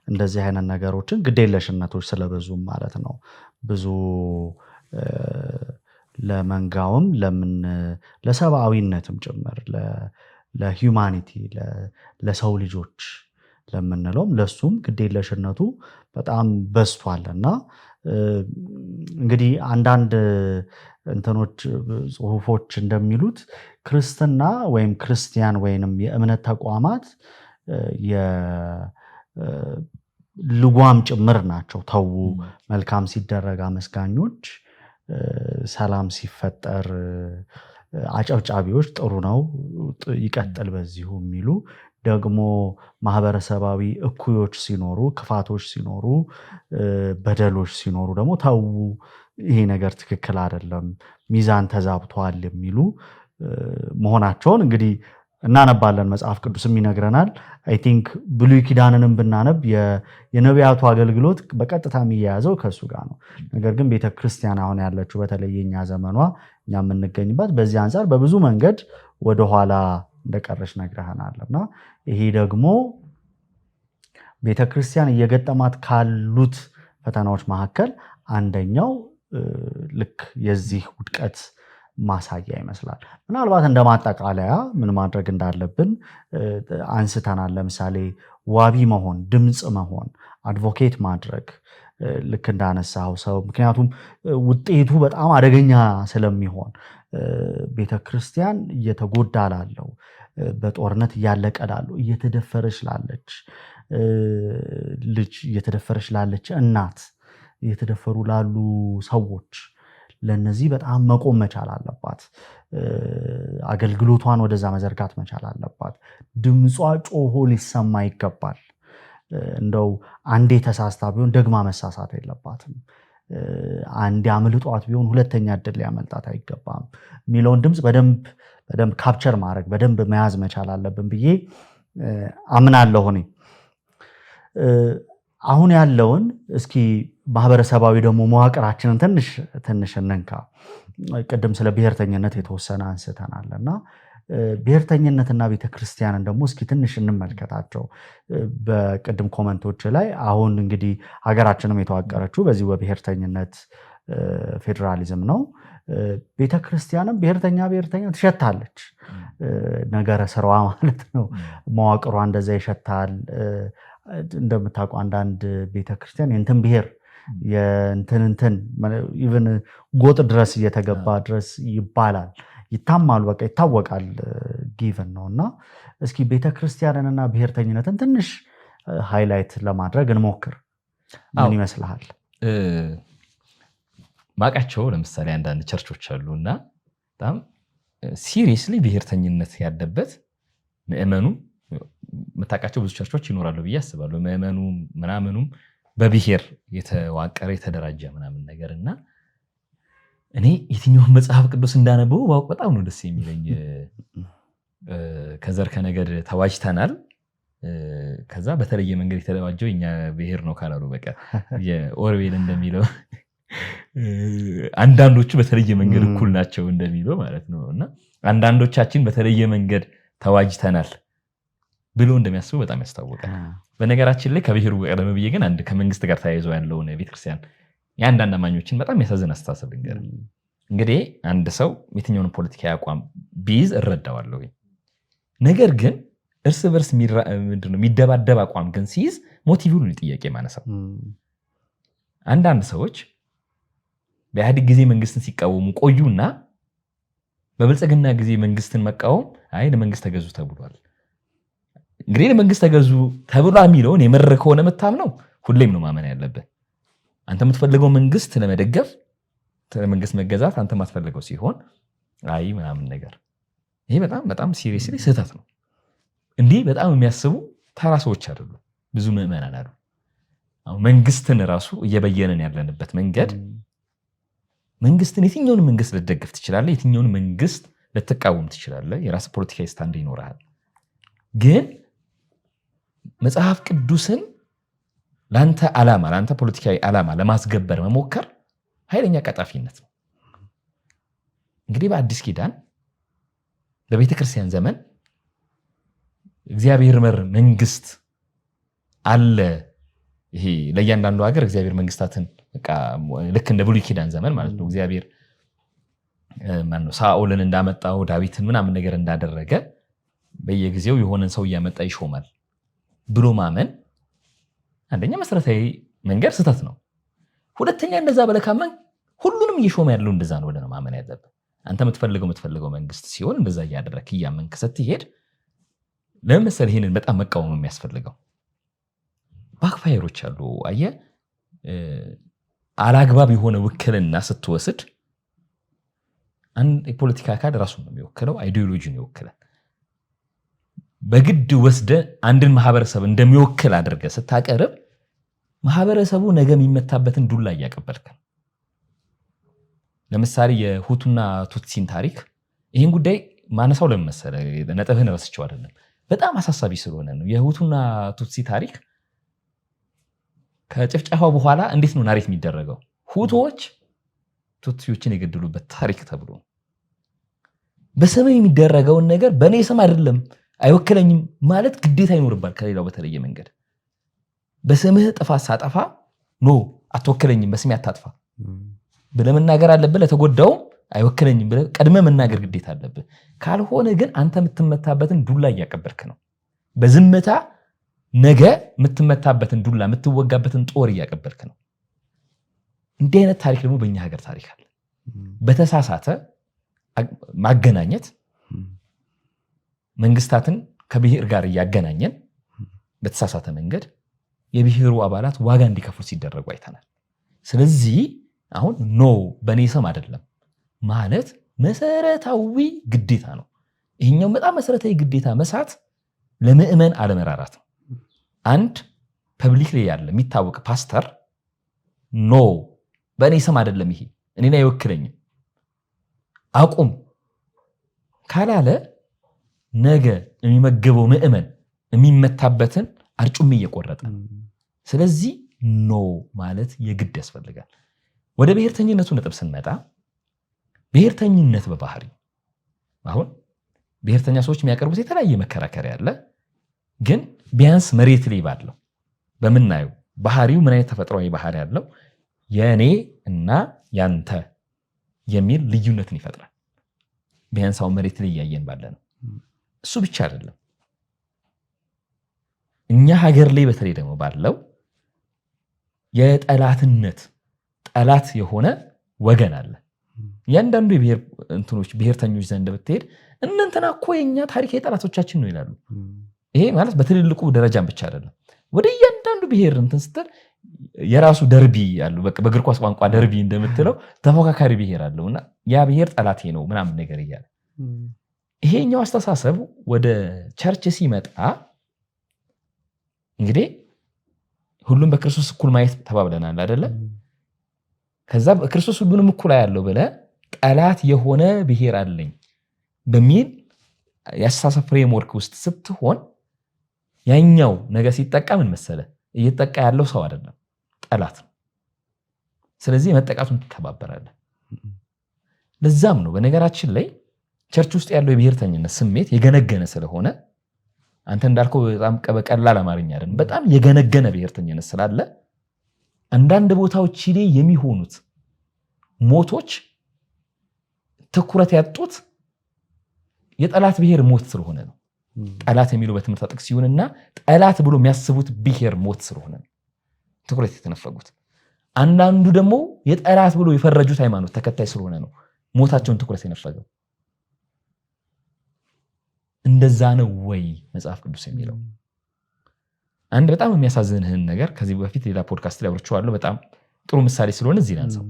እንደዚህ አይነት ነገሮችን ግዴለሽነቶች ስለበዙም ማለት ነው ብዙ ለመንጋውም ለሰብአዊነትም ጭምር ለሂዩማኒቲ ለሰው ልጆች ለምንለውም ለሱም ግዴለሽነቱ በጣም በዝቷልና እንግዲህ አንዳንድ እንትኖች ጽሁፎች እንደሚሉት ክርስትና ወይም ክርስቲያን ወይንም የእምነት ተቋማት ልጓም ጭምር ናቸው። ተው መልካም ሲደረግ አመስጋኞች፣ ሰላም ሲፈጠር አጨብጫቢዎች፣ ጥሩ ነው ይቀጥል በዚሁ የሚሉ ደግሞ ማህበረሰባዊ እኩዮች ሲኖሩ፣ ክፋቶች ሲኖሩ፣ በደሎች ሲኖሩ ደግሞ ተው ይሄ ነገር ትክክል አይደለም፣ ሚዛን ተዛብቷል የሚሉ መሆናቸውን እንግዲህ እናነባለን። መጽሐፍ ቅዱስም ይነግረናል። አይ ቲንክ ብሉይ ኪዳንንም ብናነብ የነቢያቱ አገልግሎት በቀጥታ የሚያያዘው ከሱ ጋር ነው። ነገር ግን ቤተክርስቲያን አሁን ያለችው በተለይ የኛ ዘመኗ እኛ የምንገኝበት በዚህ አንጻር በብዙ መንገድ ወደኋላ እንደቀረች ነግረህናልና ይሄ ደግሞ ቤተክርስቲያን እየገጠማት ካሉት ፈተናዎች መካከል አንደኛው ልክ የዚህ ውድቀት ማሳያ ይመስላል። ምናልባት እንደ ማጠቃለያ ምን ማድረግ እንዳለብን አንስተናል። ለምሳሌ ዋቢ መሆን፣ ድምፅ መሆን፣ አድቮኬት ማድረግ ልክ እንዳነሳው ሰው ምክንያቱም ውጤቱ በጣም አደገኛ ስለሚሆን ቤተክርስቲያን እየተጎዳ ላለው፣ በጦርነት እያለቀ ላለው፣ እየተደፈረች ላለች ልጅ፣ እየተደፈረች ላለች እናት፣ እየተደፈሩ ላሉ ሰዎች ለነዚህ በጣም መቆም መቻል አለባት። አገልግሎቷን ወደዛ መዘርጋት መቻል አለባት። ድምጿ ጮሆ ሊሰማ ይገባል። እንደው አንዴ ተሳስታ ቢሆን ደግማ መሳሳት የለባትም። አንዴ አምልጧት ቢሆን ሁለተኛ እድል ሊያመልጣት አይገባም የሚለውን ድምፅ በደንብ ካፕቸር ማድረግ በደንብ መያዝ መቻል አለብን ብዬ አምናለሁ። እኔ አሁን ያለውን እስኪ ማህበረሰባዊ ደግሞ መዋቅራችንን ትንሽ እንንካ። ቅድም ስለ ብሔርተኝነት የተወሰነ አንስተናልና ብሔርተኝነትና ቤተክርስቲያንን ደግሞ እስኪ ትንሽ እንመልከታቸው። በቅድም ኮመንቶች ላይ አሁን እንግዲህ ሀገራችንም የተዋቀረችው በዚህ በብሔርተኝነት ፌዴራሊዝም ነው። ቤተክርስቲያንም ብሔርተኛ ትሸታለች። ነገረ ስራዋ ማለት ነው። መዋቅሯ እንደዛ ይሸታል። እንደምታውቁ አንዳንድ ቤተክርስቲያን የእንትን ብሔር የእንትን ኢቭን ጎጥ ድረስ እየተገባ ድረስ ይባላል። ይታማሉ፣ በቃ ይታወቃል ጊቨን ነውና እስኪ ቤተክርስቲያንንና ብሔርተኝነትን ትንሽ ሃይላይት ለማድረግ እንሞክር። ምን ይመስልሃል? ማቃቸው ለምሳሌ አንዳንድ ቸርቾች አሉና በጣም ሲሪየስሊ ብሔርተኝነት ያለበት ምእመኑ መታቃቸው ብዙ ቸርቾች ይኖራሉ ብዬ አስባለሁ። ምእመኑ ምናምኑም በብሔር የተዋቀረ የተደራጀ ምናምን ነገርና እኔ የትኛውን መጽሐፍ ቅዱስ እንዳነበው ባውቅ በጣም ነው ደስ የሚለኝ። ከዘር ከነገድ ተዋጅተናል፣ ከዛ በተለየ መንገድ የተደራጀው እኛ ብሔር ነው ካላሉ በቃ የኦርዌል እንደሚለው አንዳንዶቹ በተለየ መንገድ እኩል ናቸው እንደሚለው ማለት ነው። እና አንዳንዶቻችን በተለየ መንገድ ተዋጅተናል ብሎ እንደሚያስቡ በጣም ያስታውቃል። በነገራችን ላይ ከብሔሩ ቀደም ብዬ ግን አንድ ከመንግስት ጋር ተያይዞ ያለውን ቤተክርስቲያን የአንዳንድ አማኞችን በጣም ያሳዝን አስተሳሰብ ልንገር። እንግዲህ አንድ ሰው የትኛውን ፖለቲካዊ አቋም ቢይዝ እረዳዋለሁ። ነገር ግን እርስ በርስ የሚደባደብ አቋም ግን ሲይዝ ሞቲቭን ጥያቄ ማነሳው። አንዳንድ ሰዎች በኢህአዴግ ጊዜ መንግስትን ሲቃወሙ ቆዩና በብልጽግና ጊዜ መንግስትን መቃወም አይ ለመንግስት ተገዙ ተብሏል። እንግዲህ ለመንግስት ተገዙ ተብሏል የሚለውን የመረረ ከሆነ መታምነው ሁሌም ነው ማመን ያለብህ። አንተ የምትፈልገው መንግስት ለመደገፍ ለመንግስት መገዛት አንተ የማትፈልገው ሲሆን አይ ምናምን ነገር ይሄ በጣም በጣም ሲሪየስሊ ስህተት ነው። እንዲህ በጣም የሚያስቡ ተራ ሰዎች አይደሉም፣ ብዙ ምዕመናን አሉ። አሁን መንግስትን ራሱ እየበየነን ያለንበት መንገድ መንግስትን የትኛውን መንግስት ልትደግፍ ትችላለህ፣ የትኛውን መንግስት ልትቃወም ትችላለህ። የራስ ፖለቲካዊ ስታንድ ይኖርሃል። ግን መጽሐፍ ቅዱስን ለአንተ ዓላማ ለአንተ ፖለቲካዊ ዓላማ ለማስገበር መሞከር ኃይለኛ ቀጣፊነት ነው። እንግዲህ በአዲስ ኪዳን በቤተክርስቲያን ዘመን እግዚአብሔር መር መንግስት አለ። ይሄ ለእያንዳንዱ ሀገር እግዚአብሔር መንግስታትን ልክ እንደ ብሉይ ኪዳን ዘመን ማለት ነው እግዚአብሔር ማነው ሳኦልን እንዳመጣው ዳዊትን ምናምን ነገር እንዳደረገ በየጊዜው የሆነን ሰው እያመጣ ይሾማል ብሎ ማመን አንደኛ መሰረታዊ መንገድ ስህተት ነው። ሁለተኛ እንደዛ በለካመን ሁሉንም እየሾመ ያለው እንደዛ ነው ብለህ ማመን ያለብህ። አንተ የምትፈልገው መንግስት ሲሆን እንደዛ እያደረክ እያመንክ ስትሄድ ለምሳሌ ይሄንን በጣም መቃወም የሚያስፈልገው ባክፋየሮች አሉ። አየህ አላግባብ የሆነ ውክልና ስትወስድ አንድ የፖለቲካ አካል ራሱን ነው የሚወክለው፣ አይዲዮሎጂን ይወክላል። በግድ ወስደ አንድን ማህበረሰብ እንደሚወክል አድርገህ ስታቀርብ ማህበረሰቡ ነገ የሚመታበትን ዱላ እያቀበልክ ነው። ለምሳሌ የሁቱና ቱትሲን ታሪክ ይህን ጉዳይ ማነሳው ለምን መሰለህ? ነጥብህን ረስቼው አይደለም፣ በጣም አሳሳቢ ስለሆነ ነው። የሁቱና ቱትሲ ታሪክ ከጭፍጨፋው በኋላ እንዴት ነው ናሬት የሚደረገው? ሁቶች ቱትሲዎችን የገደሉበት ታሪክ ተብሎ በስም የሚደረገውን ነገር በእኔ ስም አይደለም አይወክለኝም ማለት ግዴታ ይኖርባል። ከሌላው በተለየ መንገድ በስምህ ጥፋት ሳጠፋ ኖ አትወክለኝም በስሜ አታጥፋ ብለህ መናገር አለብህ። ለተጎዳውም አይወክለኝም ብለህ ቀድመህ መናገር ግዴታ አለብህ። ካልሆነ ግን አንተ የምትመታበትን ዱላ እያቀበልክ ነው። በዝምታ ነገ የምትመታበትን ዱላ የምትወጋበትን ጦር እያቀበልክ ነው። እንዲህ አይነት ታሪክ ደግሞ በእኛ ሀገር ታሪክ አለ። በተሳሳተ ማገናኘት መንግስታትን ከብሔር ጋር እያገናኘን በተሳሳተ መንገድ የብሔሩ አባላት ዋጋ እንዲከፍሉ ሲደረጉ አይተናል። ስለዚህ አሁን ኖ በእኔ ስም አይደለም ማለት መሰረታዊ ግዴታ ነው። ይሄኛው በጣም መሰረታዊ ግዴታ መሳት ለምእመን አለመራራት ነው። አንድ ፐብሊክ ላይ ያለ የሚታወቅ ፓስተር ኖ በእኔ ስም አይደለም ይሄ እኔን አይወክለኝም አቁም ካላለ ነገ የሚመገበው ምእመን የሚመታበትን አርጩም እየቆረጠ። ስለዚህ ኖ ማለት የግድ ያስፈልጋል። ወደ ብሔርተኝነቱ ነጥብ ስንመጣ ብሔርተኝነት በባህሪ አሁን ብሔርተኛ ሰዎች የሚያቀርቡት የተለያየ መከራከሪያ አለ። ግን ቢያንስ መሬት ላይ ባለው በምናየው ባህሪው ምን አይነት ተፈጥሯዊ ባህሪ ያለው የኔ እና ያንተ የሚል ልዩነትን ይፈጥራል። ቢያንስ አሁን መሬት ላይ እያየን ባለ ነው። እሱ ብቻ አይደለም፣ እኛ ሀገር ላይ በተለይ ደግሞ ባለው የጠላትነት ጠላት የሆነ ወገን አለ። ያንዳንዱ የብሔር እንትኖች ብሔርተኞች ዘንድ ብትሄድ እንንተና እኮ የኛ ታሪካዊ ጠላቶቻችን ነው ይላሉ። ይሄ ማለት በትልልቁ ደረጃም ብቻ አይደለም። ወደ እያንዳንዱ ብሔር እንትን ስትል የራሱ ደርቢ ያለው በቃ በእግር ኳስ ቋንቋ ደርቢ እንደምትለው ተፎካካሪ ብሔር አለውና ያ ብሔር ጠላቴ ነው ምናምን ነገር እያለ ይሄኛው አስተሳሰብ ወደ ቸርች ሲመጣ እንግዲህ ሁሉም በክርስቶስ እኩል ማየት ተባብለናል አይደለ? ከዛ በክርስቶስ ሁሉንም እኩል ያለው ብለ ጠላት የሆነ ብሔር አለኝ በሚል የአስተሳሰብ ፍሬምወርክ ውስጥ ስትሆን ያኛው ነገር ሲጠቃ ምን መሰለ እየተጠቃ ያለው ሰው አይደለም ጠላት ነው። ስለዚህ መጠቃቱን ተባበራለህ። ለዛም ነው በነገራችን ላይ ቸርች ውስጥ ያለው የብሔርተኝነት ስሜት የገነገነ ስለሆነ አንተ እንዳልከው በጣም በቀላል አማርኛ አይደለም፣ በጣም የገነገነ ብሔርተኝነት ስላለ አንዳንድ ቦታዎች ላይ የሚሆኑት ሞቶች ትኩረት ያጡት የጠላት ብሔር ሞት ስለሆነ ነው። ጠላት የሚሉ በትምህርት ጥቅስ ሲሆንና ጠላት ብሎ የሚያስቡት ብሔር ሞት ስለሆነ ነው ትኩረት የተነፈጉት። አንዳንዱ ደግሞ የጠላት ብሎ የፈረጁት ሃይማኖት ተከታይ ስለሆነ ነው ሞታቸውን ትኩረት የነፈገው። እንደዛ ነው ወይ መጽሐፍ ቅዱስ የሚለው? አንድ በጣም የሚያሳዝንህን ነገር ከዚህ በፊት ሌላ ፖድካስት ላይ አውርቼዋለሁ። በጣም ጥሩ ምሳሌ ስለሆነ እዚህ ላንሳው።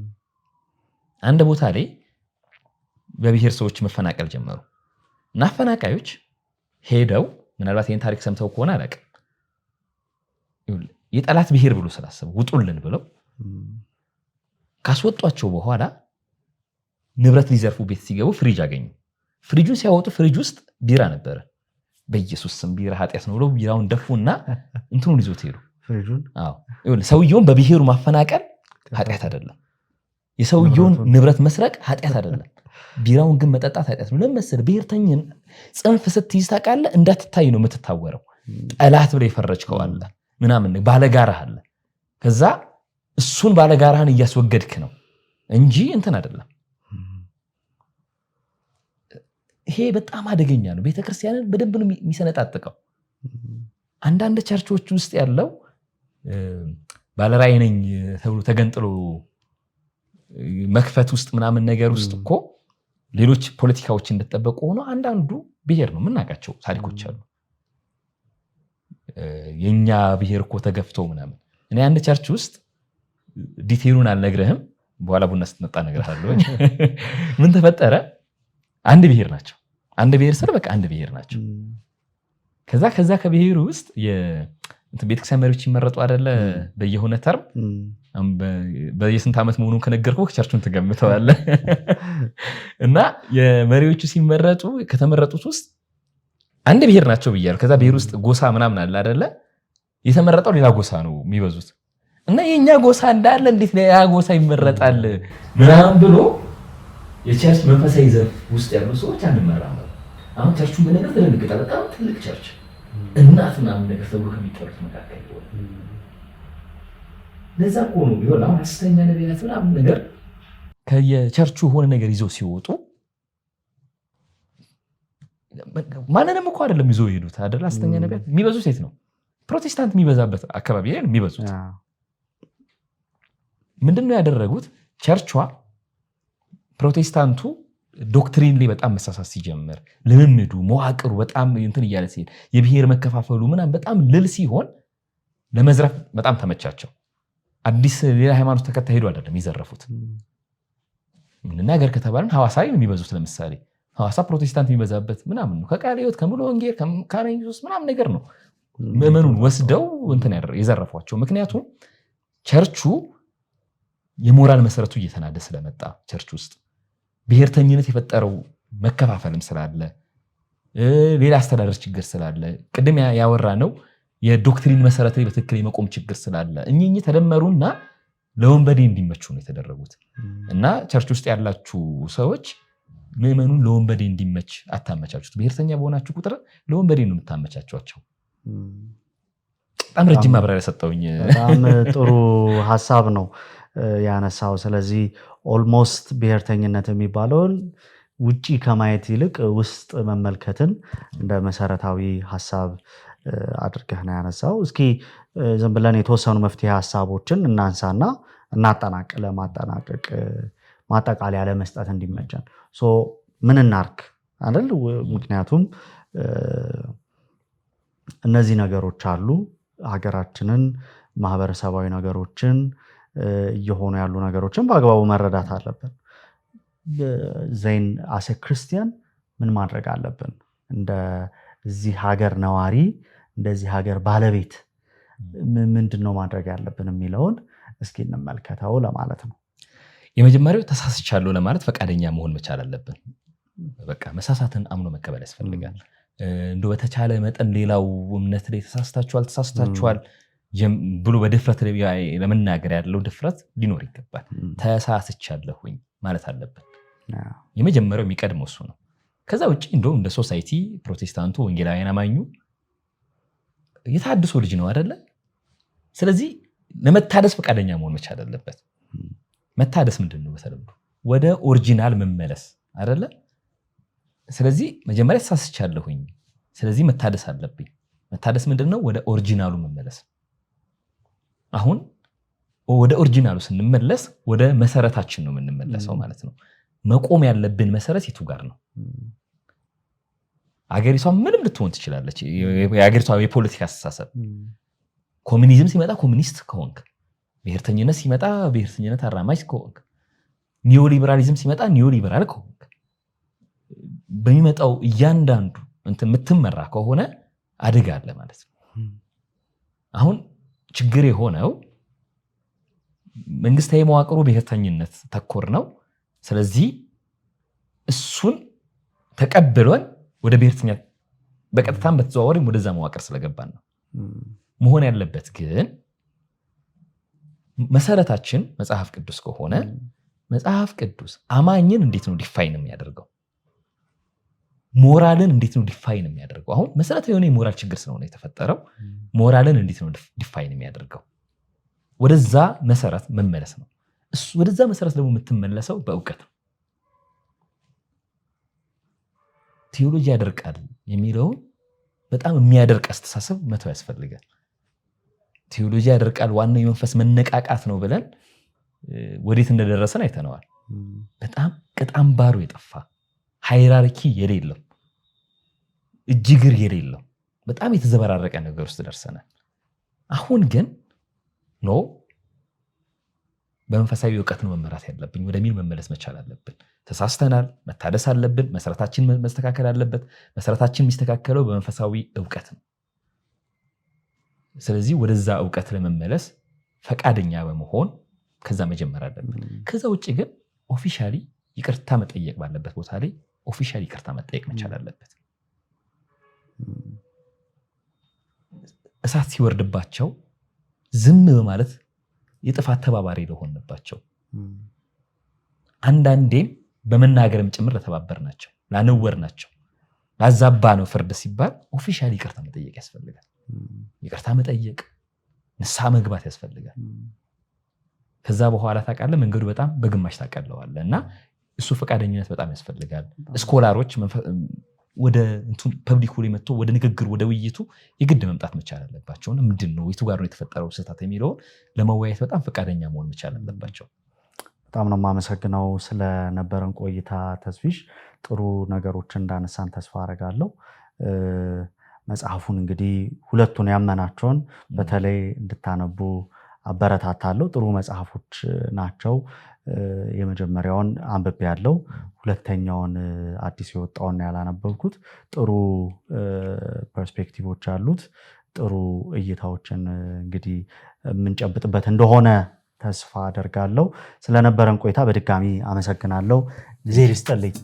አንድ ቦታ ላይ በብሔር ሰዎች መፈናቀል ጀመሩ እና አፈናቃዮች ሄደው ምናልባት ይህን ታሪክ ሰምተው ከሆነ አላውቅም፣ የጠላት ብሔር ብሎ ስላሰቡ ውጡልን ብለው ካስወጧቸው በኋላ ንብረት ሊዘርፉ ቤት ሲገቡ ፍሪጅ አገኙ። ፍሪጁን ሲያወጡ ፍሪጅ ውስጥ ቢራ ነበረ። በኢየሱስ ስም ቢራ ኃጢአት ነው ብለው ቢራውን ደፉና እንትኑን ይዞት ሄዱ። ፍሪጁን ሰውየውን በብሔሩ ማፈናቀል ኃጢአት አይደለም፣ የሰውየውን ንብረት መስረቅ ኃጢአት አይደለም፣ ቢራውን ግን መጠጣት ኃጢአት ነው። ለምሳሌ ብሔርተኝን ጽንፍ ስትይዝ ታውቃለህ እንዳትታይ ነው የምትታወረው። ጠላት ብለህ የፈረጅከው አለ ምናምን ባለጋራህ አለ። ከዛ እሱን ባለጋራህን እያስወገድክ ነው እንጂ እንትን አይደለም። ይሄ በጣም አደገኛ ነው። ቤተክርስቲያንን በደንብ ነው የሚሰነጣጥቀው። አንዳንድ ቸርቾች ውስጥ ያለው ባለራዕይ ነኝ ተብሎ ተገንጥሎ መክፈት ውስጥ ምናምን ነገር ውስጥ እኮ ሌሎች ፖለቲካዎች እንደተጠበቁ ሆኖ አንዳንዱ ብሔር ነው የምናውቃቸው ታሪኮች አሉ። የኛ ብሔር እኮ ተገፍቶ ምናምን። እኔ አንድ ቸርች ውስጥ ዲቴይሉን አልነግርህም፣ በኋላ ቡና ስትመጣ እነግርሃለሁ። ምን ተፈጠረ? አንድ ብሔር ናቸው። አንድ ብሔር ስለ በቃ አንድ ብሔር ናቸው። ከዛ ከብሔሩ ውስጥ የቤተክርስቲያን መሪዎች ይመረጡ አይደለ? በየሆነ ተርም በየስንት ዓመት መሆኑን ከነገርኩህ ቸርቹን ትገምተዋለህ። እና የመሪዎቹ ሲመረጡ ከተመረጡት ውስጥ አንድ ብሔር ናቸው ብያለሁ። ከዛ ብሔር ውስጥ ጎሳ ምናምን አለ አይደለ? የተመረጠው ሌላ ጎሳ ነው የሚበዙት። እና የኛ ጎሳ እንዳለ እንዴት ያ ጎሳ ይመረጣል ምናምን ብሎ የቸርች መንፈሳዊ ዘርፍ ውስጥ ያሉ ሰዎች አንመራም። አሁን ቸርቹ ምን ነገር ተደንግጣ በጣም ትልቅ ቸርች እናት ምናምን ነገር ተብሎ ከሚጠሩት መካከል ይሆናል። ለዛ እኮ ነው ቢሆን አሁን ሐሰተኛ ነቢያት ምናምን ነገር ከየቸርቹ ሆነ ነገር ይዘው ሲወጡ ማንንም እኮ አይደለም ይዘው ይሄዱት አይደል? ሐሰተኛ ነቢያት የሚበዙት ሴት ነው ፕሮቴስታንት የሚበዛበት አካባቢ ላይ የሚበዙት። ምንድነው ያደረጉት? ቸርቿ ፕሮቴስታንቱ ዶክትሪን ላይ በጣም መሳሳት ሲጀምር ልምምዱ መዋቅሩ በጣም እንትን እያለ ሲሄድ የብሔር መከፋፈሉ ምናምን በጣም ልል ሲሆን ለመዝረፍ በጣም ተመቻቸው። አዲስ ሌላ ሃይማኖት ተከታይ ሄዱ አይደለም ይዘረፉት። ምንናገር ከተባለን ሐዋሳ ላይ የሚበዙት ለምሳሌ ሐዋሳ ፕሮቴስታንት የሚበዛበት ምናምን ነው። ከቃለ ሕይወት ከሙሉ ወንጌል ከካህናተ ኢየሱስ ምናምን ነገር ነው ምዕመኑን ወስደው እንትን የዘረፏቸው። ምክንያቱም ቸርቹ የሞራል መሰረቱ እየተናደ ስለመጣ ቸርች ውስጥ ብሔርተኝነት የፈጠረው መከፋፈልም ስላለ ሌላ አስተዳደር ችግር ስላለ ቅድም ያወራ ነው የዶክትሪን መሰረት ላይ በትክክል የመቆም ችግር ስላለ እኚህ ተደመሩና ለወንበዴ እንዲመቹ ነው የተደረጉት። እና ቸርች ውስጥ ያላችሁ ሰዎች ምዕመኑን ለወንበዴ እንዲመች አታመቻቹት። ብሔርተኛ በሆናችሁ ቁጥር ለወንበዴ ነው የምታመቻቿቸው። በጣም ረጅም ማብራሪያ ሰጠውኝ። በጣም ጥሩ ሐሳብ ነው ያነሳው። ስለዚህ ኦልሞስት ብሔርተኝነት የሚባለውን ውጪ ከማየት ይልቅ ውስጥ መመልከትን እንደ መሰረታዊ ሐሳብ አድርገህ ነው ያነሳው። እስኪ ዝም ብለን የተወሰኑ መፍትሄ ሐሳቦችን እናንሳና እናጠናቅ። ለማጠናቀቅ ማጠቃለያ ለመስጠት እንዲመቸን ምን እናርክ አይደል? ምክንያቱም እነዚህ ነገሮች አሉ ሀገራችንን ማህበረሰባዊ ነገሮችን እየሆኑ ያሉ ነገሮችን በአግባቡ መረዳት አለብን። ዘይን አሰ ክርስቲያን ምን ማድረግ አለብን? እንደዚህ ሀገር ነዋሪ እንደዚህ ሀገር ባለቤት ምንድነው ማድረግ ያለብን የሚለውን እስኪ እንመልከተው ለማለት ነው። የመጀመሪያው ተሳስቻለሁ ለማለት ፈቃደኛ መሆን መቻል አለብን። በቃ መሳሳትን አምኖ መቀበል ያስፈልጋል። እንደው በተቻለ መጠን ሌላው እምነት ላይ ተሳስታችኋል ብሎ በድፍረት ለመናገር ያለው ድፍረት ሊኖር ይገባል። ተሳስቻለሁኝ ማለት አለብን። የመጀመሪያው የሚቀድመው እሱ ነው። ከዛ ውጪ እንደው እንደ ሶሳይቲ ፕሮቴስታንቱ ወንጌላውያን አማኙ የታድሶ ልጅ ነው አይደለ? ስለዚህ ለመታደስ ፈቃደኛ መሆን መቻል አለበት። መታደስ ምንድነው? በተለምዶ ወደ ኦሪጂናል መመለስ አይደለ? ስለዚህ መጀመሪያ ተሳስቻለሁኝ፣ ስለዚህ መታደስ አለብኝ። መታደስ ምንድነው? ወደ ኦሪጂናሉ መመለስ። አሁን ወደ ኦሪጂናሉ ስንመለስ ወደ መሰረታችን ነው የምንመለሰው ማለት ነው። መቆም ያለብን መሰረት የቱ ጋር ነው? አገሪቷ ምንም ልትሆን ትችላለች። የአገሪቷ የፖለቲካ አስተሳሰብ ኮሙኒዝም ሲመጣ ኮሙኒስት ከሆንክ፣ ብሔርተኝነት ሲመጣ ብሔርተኝነት አራማጅ ከሆንክ፣ ኒዮሊበራሊዝም ሲመጣ ኒዮሊበራል ከሆንክ፣ በሚመጣው እያንዳንዱ የምትመራ ከሆነ አደጋ አለ ማለት ነው። አሁን ችግር የሆነው መንግስታዊ መዋቅሩ ብሔርተኝነት ተኮር ነው። ስለዚህ እሱን ተቀብለን ወደ ብሔርተኛ በቀጥታም በተዘዋዋሪም ወደዛ መዋቅር ስለገባን ነው። መሆን ያለበት ግን መሰረታችን መጽሐፍ ቅዱስ ከሆነ መጽሐፍ ቅዱስ አማኝን እንዴት ነው ዲፋይን የሚያደርገው? ሞራልን እንዴት ነው ዲፋይን የሚያደርገው? አሁን መሰረታዊ የሆነ የሞራል ችግር ስለሆነ የተፈጠረው ሞራልን እንዴት ነው ዲፋይን የሚያደርገው? ወደዛ መሰረት መመለስ ነው። ወደዛ መሰረት ደግሞ የምትመለሰው በእውቀት ነው። ቴዎሎጂ ያደርቃል የሚለው በጣም የሚያደርቅ አስተሳሰብ መተው ያስፈልጋል። ቴዎሎጂ ያደርቃል ዋናው የመንፈስ መነቃቃት ነው ብለን ወዴት እንደደረሰን አይተነዋል። በጣም ቅጣም ባሩ የጠፋ ሃይራርኪ የሌለው እጅግር የሌለው በጣም የተዘበራረቀ ነገር ውስጥ ደርሰናል። አሁን ግን ኖ በመንፈሳዊ እውቀት ነው መመራት ያለብን ወደሚል መመለስ መቻል አለብን። ተሳስተናል፣ መታደስ አለብን፣ መሰረታችን መስተካከል አለበት። መሰረታችን የሚስተካከለው በመንፈሳዊ እውቀት ነው። ስለዚህ ወደዛ እውቀት ለመመለስ ፈቃደኛ በመሆን ከዛ መጀመር አለብን። ከዛ ውጪ ግን ኦፊሻሊ ይቅርታ መጠየቅ ባለበት ቦታ ላይ ኦፊሻሊ ይቅርታ መጠየቅ መቻል አለበት። እሳት ሲወርድባቸው ዝም በማለት የጥፋት ተባባሪ ለሆንባቸው አንዳንዴም በመናገርም ጭምር ለተባበርናቸው ላነወርናቸው ላዛባ ነው ፍርድ ሲባል ኦፊሻሊ ይቅርታ መጠየቅ ያስፈልጋል። ይቅርታ መጠየቅ ንስሐ መግባት ያስፈልጋል። ከዛ በኋላ ታውቃለህ መንገዱ በጣም በግማሽ ታውቃለዋለህ እና እሱ ፈቃደኝነት በጣም ያስፈልጋል። ስኮላሮች ወደ ፐብሊኩ ላይ መጥቶ ወደ ንግግር ወደ ውይይቱ የግድ መምጣት መቻል አለባቸው። ምንድነው የቱ ጋር ነው የተፈጠረው ስህተት የሚለውን ለመወያየት በጣም ፈቃደኛ መሆን መቻል አለባቸው። በጣም ነው የማመሰግነው ስለነበረን ቆይታ ተስፊሽ። ጥሩ ነገሮችን እንዳነሳን ተስፋ አደርጋለሁ። መጽሐፉን እንግዲህ ሁለቱን ያመናቸውን በተለይ እንድታነቡ አበረታታለሁ። ጥሩ መጽሐፎች ናቸው። የመጀመሪያውን አንብቤ ያለው፣ ሁለተኛውን አዲስ የወጣውን ያላነበብኩት። ጥሩ ፐርስፔክቲቮች አሉት። ጥሩ እይታዎችን እንግዲህ የምንጨብጥበት እንደሆነ ተስፋ አደርጋለሁ። ስለነበረን ቆይታ በድጋሚ አመሰግናለሁ። ጊዜ ይስጥልኝ።